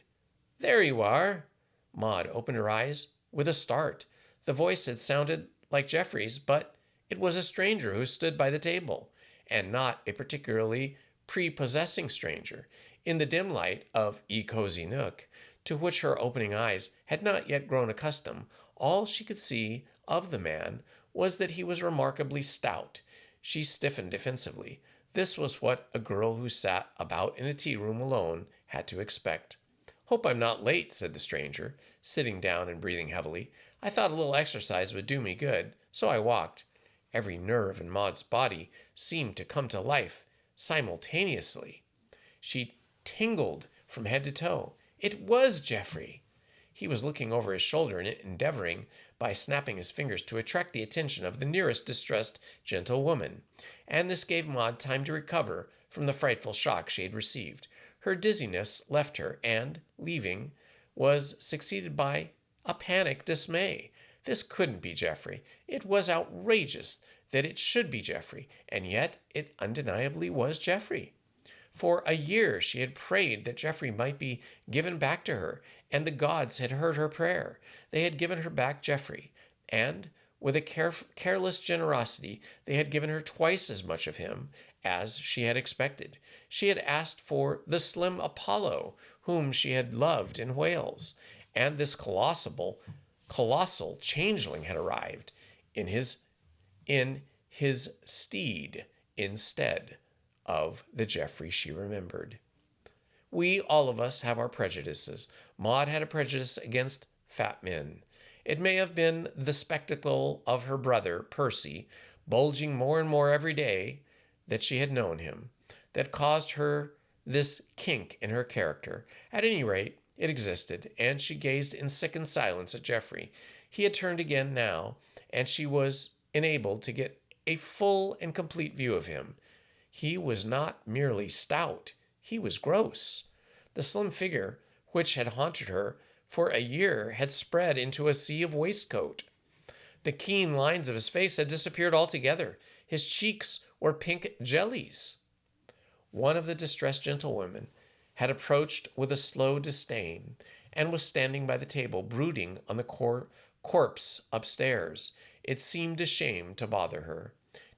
There you are. Maud opened her eyes with a start. The voice had sounded like Geoffrey's, but it was a stranger who stood by the table, and not a particularly prepossessing stranger. In the dim light of Ye Cozy Nook, to which her opening eyes had not yet grown accustomed, all she could see of the man was that he was remarkably stout. She stiffened defensively. This was what a girl who sat about in a tea room alone had to expect. Hope I'm not late, said the stranger, sitting down and breathing heavily. I thought a little exercise would do me good, so I walked. Every nerve in Maud's body seemed to come to life simultaneously. She tingled from head to toe. It was Geoffrey. He was looking over his shoulder and endeavoring, by snapping his fingers, to attract the attention of the nearest distressed gentlewoman, and this gave Maud time to recover from the frightful shock she had received. Her dizziness left her, and, leaving, was succeeded by a panic dismay. This couldn't be Geoffrey. It was outrageous that it should be Geoffrey, and yet it undeniably was Geoffrey. For a year she had prayed that Geoffrey might be given back to her, and the gods had heard her prayer. They had given her back Geoffrey, and with a careless generosity they had given her twice as much of him as she had expected. She had asked for the slim Apollo, whom she had loved in Wales, and this colossal changeling had arrived in his steed instead of the Geoffrey she remembered. We, all of us, have our prejudices. Maud had a prejudice against fat men. It may have been the spectacle of her brother, Percy, bulging more and more every day that she had known him, that caused her this kink in her character. At any rate, it existed, and she gazed in sickened silence at Geoffrey. He had turned again now, and she was enabled to get a full and complete view of him. He was not merely stout, he was gross. The slim figure which had haunted her for a year had spread into a sea of waistcoat. The keen lines of his face had disappeared altogether. His cheeks were pink jellies. One of the distressed gentlewomen had approached with a slow disdain, and was standing by the table, brooding on the corpse upstairs. It seemed a shame to bother her.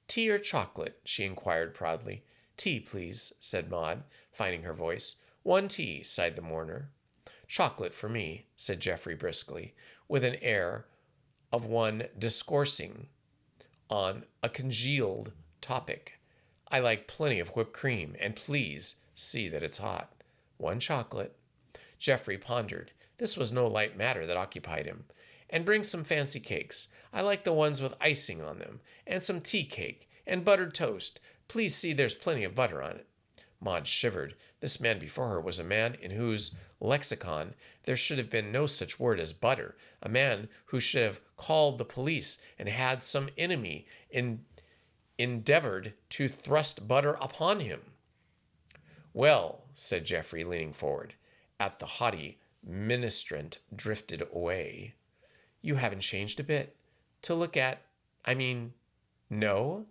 Tea or chocolate? She inquired proudly. Tea, please, said Maud, finding her voice. One tea, sighed the mourner. Chocolate for me, said Geoffrey briskly, with an air of one discoursing on a congealed topic. I like plenty of whipped cream, and please, See that it's hot. 1 chocolate. Geoffrey pondered. This was no light matter that occupied him. And bring some fancy cakes. I like the ones with icing on them, and some tea cake, and buttered toast. Please see there's plenty of butter on it. Maud shivered. This man before her was a man in whose lexicon there should have been no such word as butter, a man who should have called the police and had some enemy endeavored to thrust butter upon him. Well, said Geoffrey, leaning forward. At the haughty ministrant drifted away. You haven't changed a bit. To look at, no,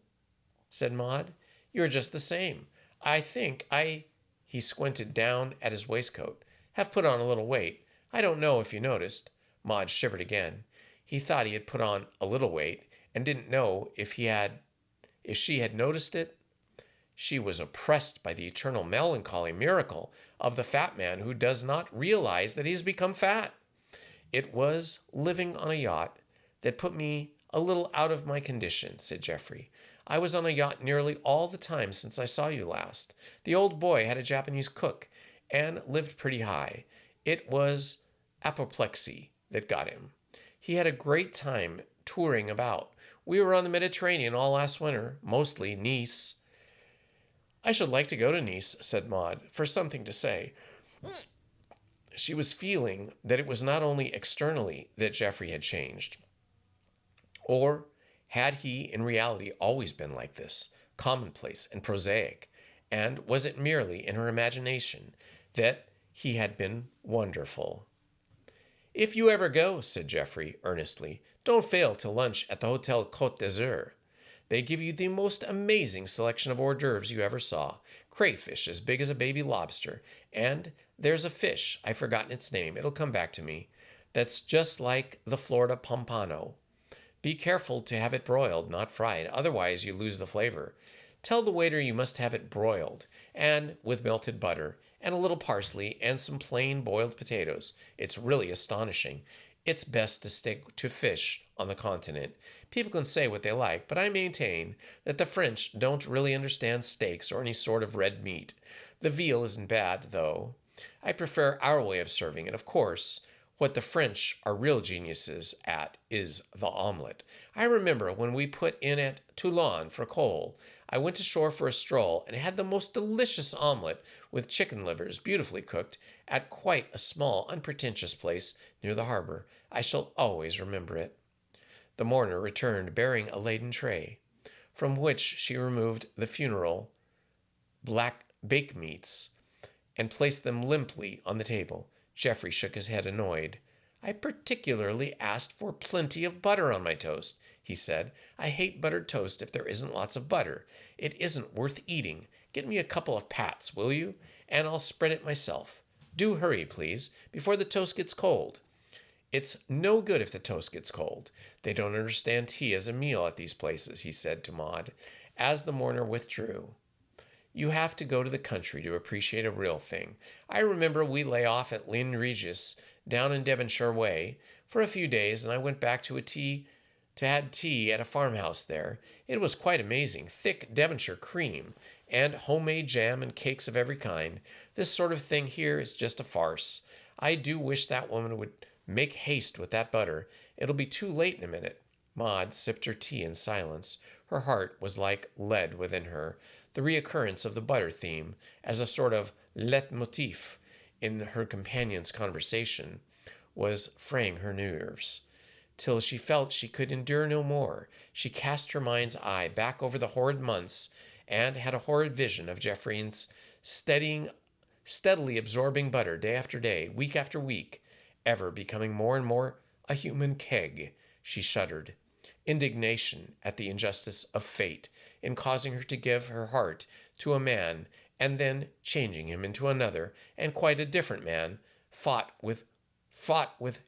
said Maud. You're just the same. I think he squinted down at his waistcoat, have put on a little weight. I don't know if you noticed. Maud shivered again. He thought he had put on a little weight and didn't know if she had noticed it. She was oppressed by the eternal melancholy miracle of the fat man who does not realize that he has become fat. It was living on a yacht that put me a little out of my condition, said Geoffrey. I was on a yacht nearly all the time since I saw you last. The old boy had a Japanese cook and lived pretty high. It was apoplexy that got him. He had a great time touring about. We were on the Mediterranean all last winter, mostly Nice. I should like to go to Nice, said Maud, for something to say. She was feeling that it was not only externally that Geoffrey had changed. Or had he in reality always been like this, commonplace and prosaic? And was it merely in her imagination that he had been wonderful? If you ever go, said Geoffrey earnestly, don't fail to lunch at the Hotel Côte d'Azur. They give you the most amazing selection of hors d'oeuvres you ever saw. Crayfish as big as a baby lobster. And there's a fish, I've forgotten its name, it'll come back to me, that's just like the Florida pompano. Be careful to have it broiled, not fried, otherwise you lose the flavor. Tell the waiter you must have it broiled, and with melted butter, and a little parsley, and some plain boiled potatoes. It's really astonishing. It's best to stick to fish on the continent. People can say what they like, but I maintain that the French don't really understand steaks or any sort of red meat. The veal isn't bad, though. I prefer our way of serving it, of course. What the French are real geniuses at is the omelette. I remember when we put in at Toulon for coal, I went ashore for a stroll and had the most delicious omelette with chicken livers, beautifully cooked, at quite a small, unpretentious place near the harbor. I shall always remember it. The mourner returned bearing a laden tray, from which she removed the funeral black bake meats and placed them limply on the table. Geoffrey shook his head, annoyed. I particularly asked for plenty of butter on my toast, he said. I hate buttered toast if there isn't lots of butter. It isn't worth eating. Get me a couple of pats, will you? And I'll spread it myself. Do hurry, please, before the toast gets cold. It's no good if the toast gets cold. They don't understand tea as a meal at these places, he said to Maud, as the mourner withdrew. You have to go to the country to appreciate a real thing. I remember we lay off at Lynn Regis, down in Devonshire Way, for a few days, and I went back to have tea at a farmhouse there. It was quite amazing. Thick Devonshire cream, and homemade jam and cakes of every kind. This sort of thing here is just a farce. I do wish that woman would make haste with that butter. It'll be too late in a minute. Maud sipped her tea in silence. Her heart was like lead within her. The reoccurrence of the butter theme, as a sort of leitmotif in her companion's conversation, was fraying her nerves, till she felt she could endure no more. She cast her mind's eye back over the horrid months, and had a horrid vision of Geoffrey's steadily absorbing butter day after day, week after week, ever becoming more and more a human keg. She shuddered. Indignation at the injustice of fate in causing her to give her heart to a man and then changing him into another and quite a different man, fought with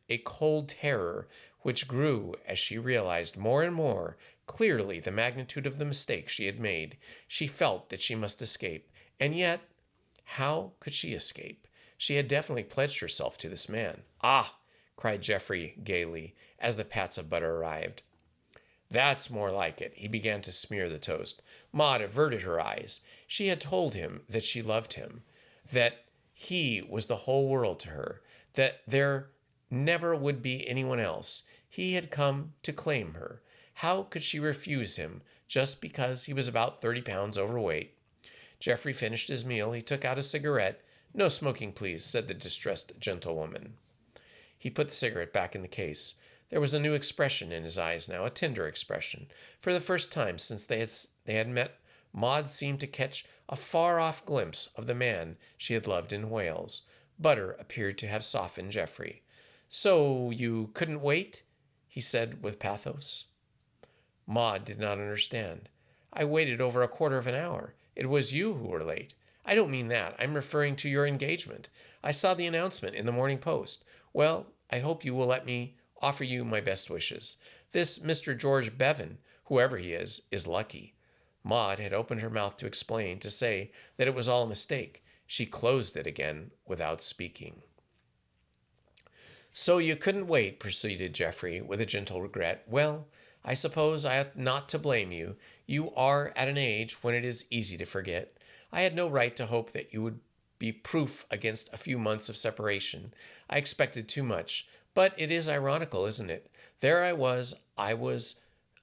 a cold terror which grew as she realized more and more clearly the magnitude of the mistake she had made. She felt that she must escape, and yet how could she escape? She had definitely pledged herself to this man. Ah! Cried Geoffrey gaily as the pats of butter arrived. That's more like it. He began to smear the toast. Maud averted her eyes. She had told him that she loved him, that he was the whole world to her, that there never would be anyone else. He had come to claim her. How could she refuse him just because he was about 30 pounds overweight? Geoffrey finished his meal. He took out a cigarette. No smoking, please, said the distressed gentlewoman. He put the cigarette back in the case. There was a new expression in his eyes now, a tender expression. For the first time since they had met, Maud seemed to catch a far-off glimpse of the man she had loved in Wales. Butter appeared to have softened Geoffrey. "So you couldn't wait?" he said with pathos. Maud did not understand. "I waited over a quarter of an hour. It was you who were late." "I don't mean that. I'm referring to your engagement. I saw the announcement in the Morning Post. Well, I hope you will let me offer you my best wishes. This Mr. George Bevan, whoever he is lucky." Maud had opened her mouth to explain, to say that it was all a mistake. She closed it again without speaking. "So you couldn't wait," proceeded Geoffrey, with a gentle regret. "Well, I suppose I ought not to blame you. You are at an age when it is easy to forget. I had no right to hope that you would be proof against a few months of separation. I expected too much. But it is ironical, isn't it? There I was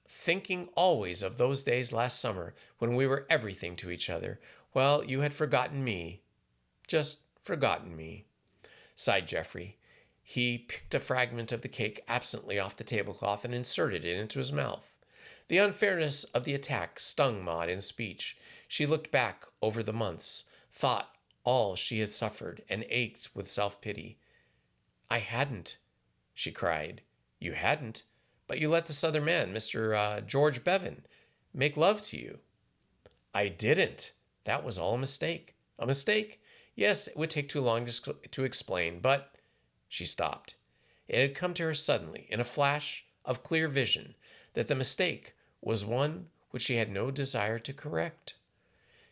thinking always of those days last summer when we were everything to each other, while you had forgotten me. Just forgotten me," sighed Geoffrey. He picked a fragment of the cake absently off the tablecloth and inserted it into his mouth. The unfairness of the attack stung Maud in speech. She looked back over the months, thought all she had suffered, and ached with self-pity. "I hadn't," she cried. "You hadn't? But you let this other man, Mr. George Bevan, make love to you." "I didn't. That was all a mistake." "A mistake? Yes, it would take too long to explain, but—" She stopped. It had come to her suddenly, in a flash of clear vision, that the mistake was one which she had no desire to correct.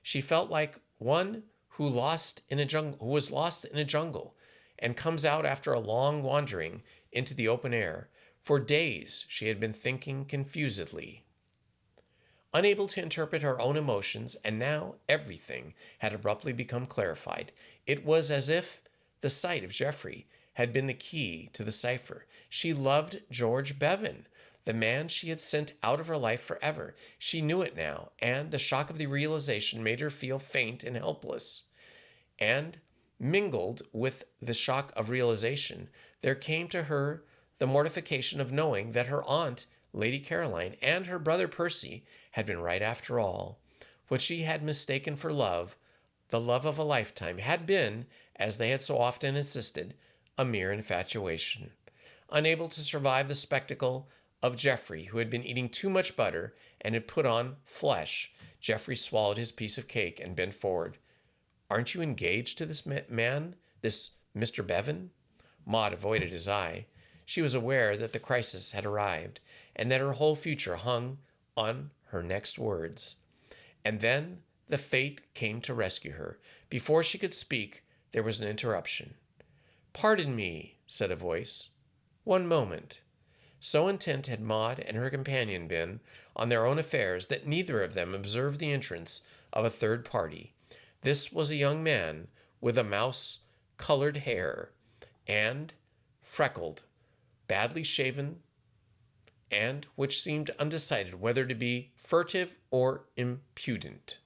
She felt like one who was lost in a jungle and comes out after a long wandering into the open air. For days she had been thinking confusedly, unable to interpret her own emotions, and now everything had abruptly become clarified. It was as if the sight of Geoffrey had been the key to the cipher. She loved George Bevan, the man she had sent out of her life forever. She knew it now, and the shock of the realization made her feel faint and helpless. And mingled with the shock of realization, there came to her the mortification of knowing that her aunt, Lady Caroline, and her brother Percy had been right after all. What she had mistaken for love, the love of a lifetime, had been, as they had so often insisted, a mere infatuation. Unable to survive the spectacle of Geoffrey, who had been eating too much butter and had put on flesh, Geoffrey swallowed his piece of cake and bent forward. "Aren't you engaged to this man, this Mr. Bevan?" Maud avoided his eye. She was aware that the crisis had arrived, and that her whole future hung on her next words. And then the fate came to rescue her. Before she could speak, there was an interruption. "Pardon me," said a voice. "One moment." So intent had Maud and her companion been on their own affairs that neither of them observed the entrance of a third party. This was a young man with a mouse-colored hair and freckled, badly shaven, and which seemed undecided whether to be furtive or impudent.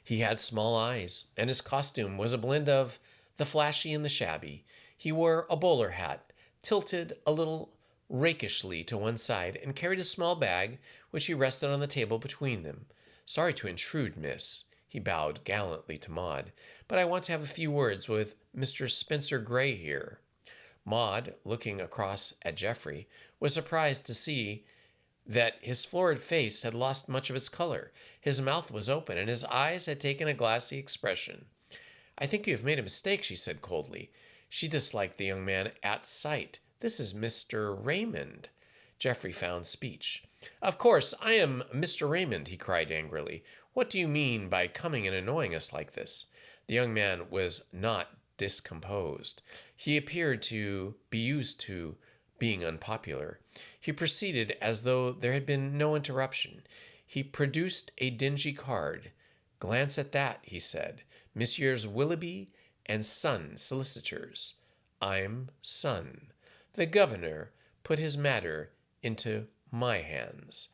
He had small eyes, and his costume was a blend of the flashy and the shabby. He wore a bowler hat, tilted a little rakishly to one side, and carried a small bag, which he rested on the table between them. "Sorry to intrude, miss," he bowed gallantly to Maud, "but I want to have a few words with Mr. Spencer Gray here." Maud, looking across at Geoffrey, was surprised to see that his florid face had lost much of its color. His mouth was open, and his eyes had taken a glassy expression. "I think you have made a mistake," she said coldly. She disliked the young man at sight. "This is Mr. Raymond." Geoffrey found speech. "Of course, I am Mr. Raymond," he cried angrily. "What do you mean by coming and annoying us like this?" The young man was not discomposed. He appeared to be used to being unpopular. He proceeded as though there had been no interruption. He produced a dingy card. Glance at that, he said. Messieurs Willoughby and Son, solicitors. I'm Son. The governor put his matter into my hands.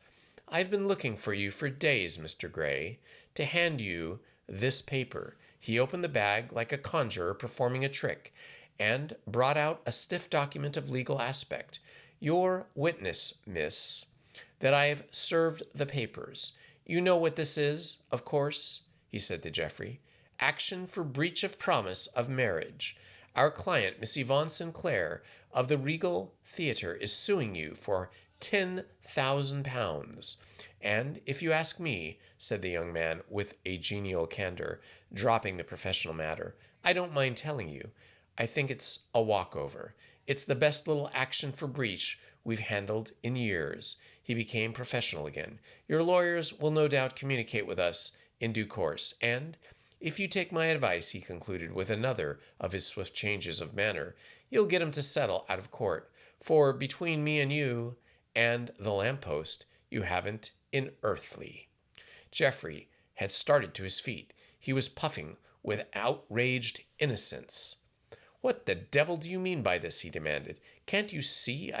I've been looking for you for days, Mr. Gray, to hand you this paper. He opened the bag like a conjurer performing a trick, and brought out a stiff document of legal aspect. Your witness, miss, that I have served the papers. You know what this is, of course, he said to Geoffrey. Action for breach of promise of marriage. Our client, Miss Yvonne Sinclair, of the Regal Theatre, is suing you for £10,000. And if you ask me, said the young man with a genial candor, dropping the professional matter, I don't mind telling you. I think it's a walkover. It's the best little action for breach we've handled in years. He became professional again. Your lawyers will no doubt communicate with us in due course. And if you take my advice, he concluded with another of his swift changes of manner, you'll get him to settle out of court. For between me and you and the lamppost, you haven't an earthly. Geoffrey had started to his feet. He was puffing with outraged innocence. What the devil do you mean by this? He demanded. Can't you see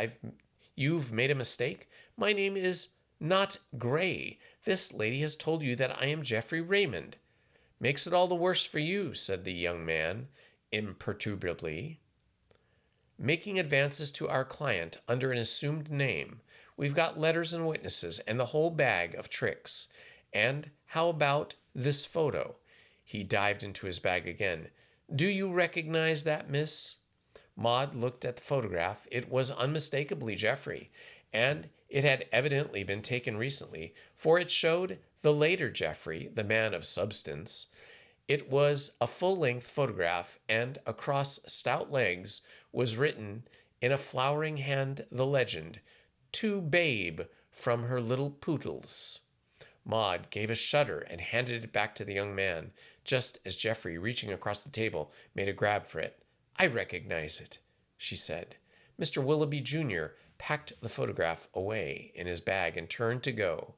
you've made a mistake? My name is not Gray. This lady has told you that I am Geoffrey Raymond. Makes it all the worse for you, said the young man imperturbably. Making advances to our client under an assumed name. We've got letters and witnesses and the whole bag of tricks. And how about this photo? He dived into his bag again. Do you recognize that, miss? Maud looked at the photograph. It was unmistakably Geoffrey, and it had evidently been taken recently, for it showed the later Geoffrey, the man of substance. It was a full-length photograph, and across stout legs was written in a flowering hand the legend, To Babe from her little poodles. Maud gave a shudder and handed it back to the young man, just as Geoffrey, reaching across the table, made a grab for it. I recognize it, she said. Mr. Willoughby, Jr. packed the photograph away in his bag and turned to go.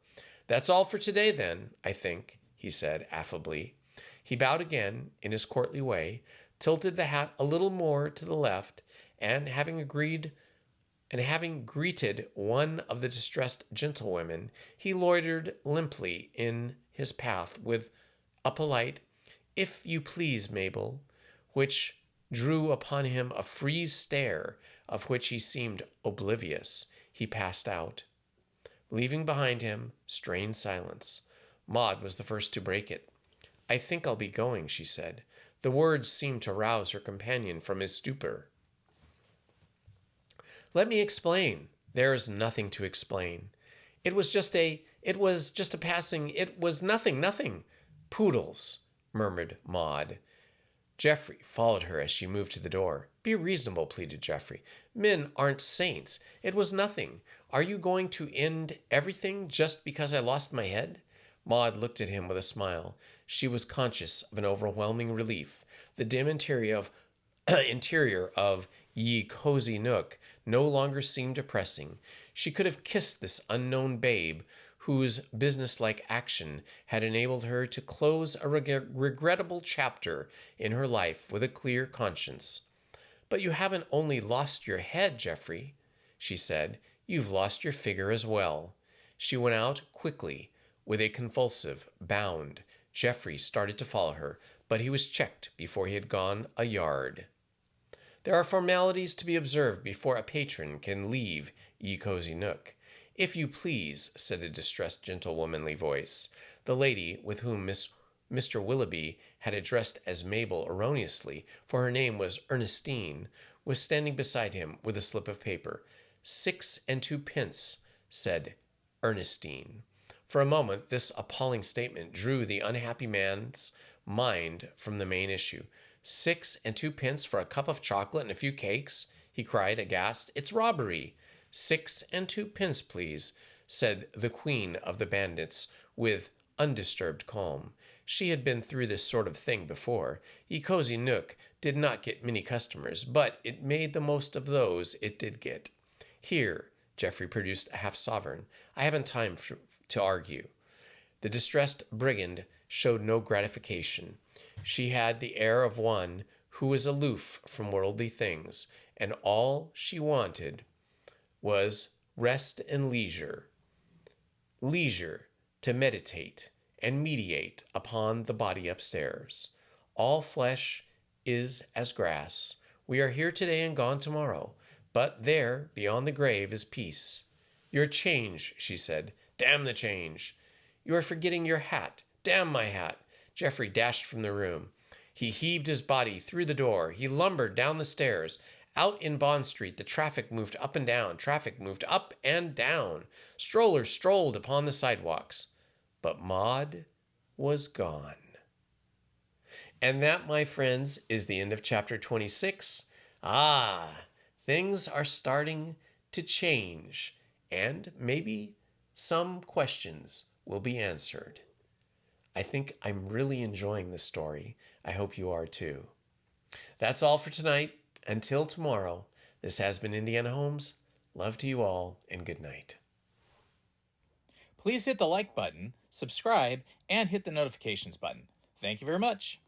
That's all for today, then, I think, he said affably. He bowed again in his courtly way, tilted the hat a little more to the left, and having greeted one of the distressed gentlewomen, he loitered limply in his path with a polite, If you please, Mabel, which drew upon him a freeze stare of which he seemed oblivious. He passed out, leaving behind him strained silence. Maud was the first to break it. I think I'll be going, she said. The words seemed to rouse her companion from his stupor. Let me explain. There is nothing to explain. It was just a passing, it was nothing. Poodles, murmured Maud. Geoffrey followed her as she moved to the door. Be reasonable, pleaded Geoffrey. Men aren't saints. It was nothing. Are you going to end everything just because I lost my head? Maud looked at him with a smile. She was conscious of an overwhelming relief. The dim interior of Ye Cozy Nook no longer seemed oppressing. She could have kissed this unknown babe whose businesslike action had enabled her to close a regrettable chapter in her life with a clear conscience. But you haven't only lost your head, Geoffrey, she said. You've lost your figure as well. She went out quickly with a convulsive bound. Geoffrey started to follow her, but he was checked before he had gone a yard. There are formalities to be observed before a patron can leave Ye Cozy Nook. If you please, said a distressed, gentlewomanly voice. The lady with whom Mr. Willoughby had addressed as Mabel erroneously, for her name was Ernestine, was standing beside him with a slip of paper. 6 and 2 pence, said Ernestine. For a moment, this appalling statement drew the unhappy man's mind from the main issue. 6 and 2 pence for a cup of chocolate and a few cakes? He cried, aghast. It's robbery. 6 and 2 pence, please, said the queen of the bandits, with undisturbed calm. She had been through this sort of thing before. Ye Cozy Nook did not get many customers, but it made the most of those it did get. Here, Geoffrey produced a half sovereign. I haven't time to argue. The distressed brigand showed no gratification. She had the air of one who was aloof from worldly things, and all she wanted was rest and leisure to meditate and mediate upon the body upstairs. All flesh is as grass. We are here today and gone tomorrow, but there, beyond the grave, is peace. Your change, she said. Damn the change. You are forgetting your hat. Damn my hat. Geoffrey dashed from the room. He heaved his body through the door. He lumbered down the stairs. Out in Bond Street, the traffic moved up and down. Traffic moved up and down. Strollers strolled upon the sidewalks. But Maud was gone. And that, my friends, is the end of chapter 26. Things are starting to change. And maybe some questions will be answered. I think I'm really enjoying this story. I hope you are too. That's all for tonight. Until tomorrow, this has been Indiana Homes. Love to you all, and good night. Please hit the like button, subscribe, and hit the notifications button. Thank you very much.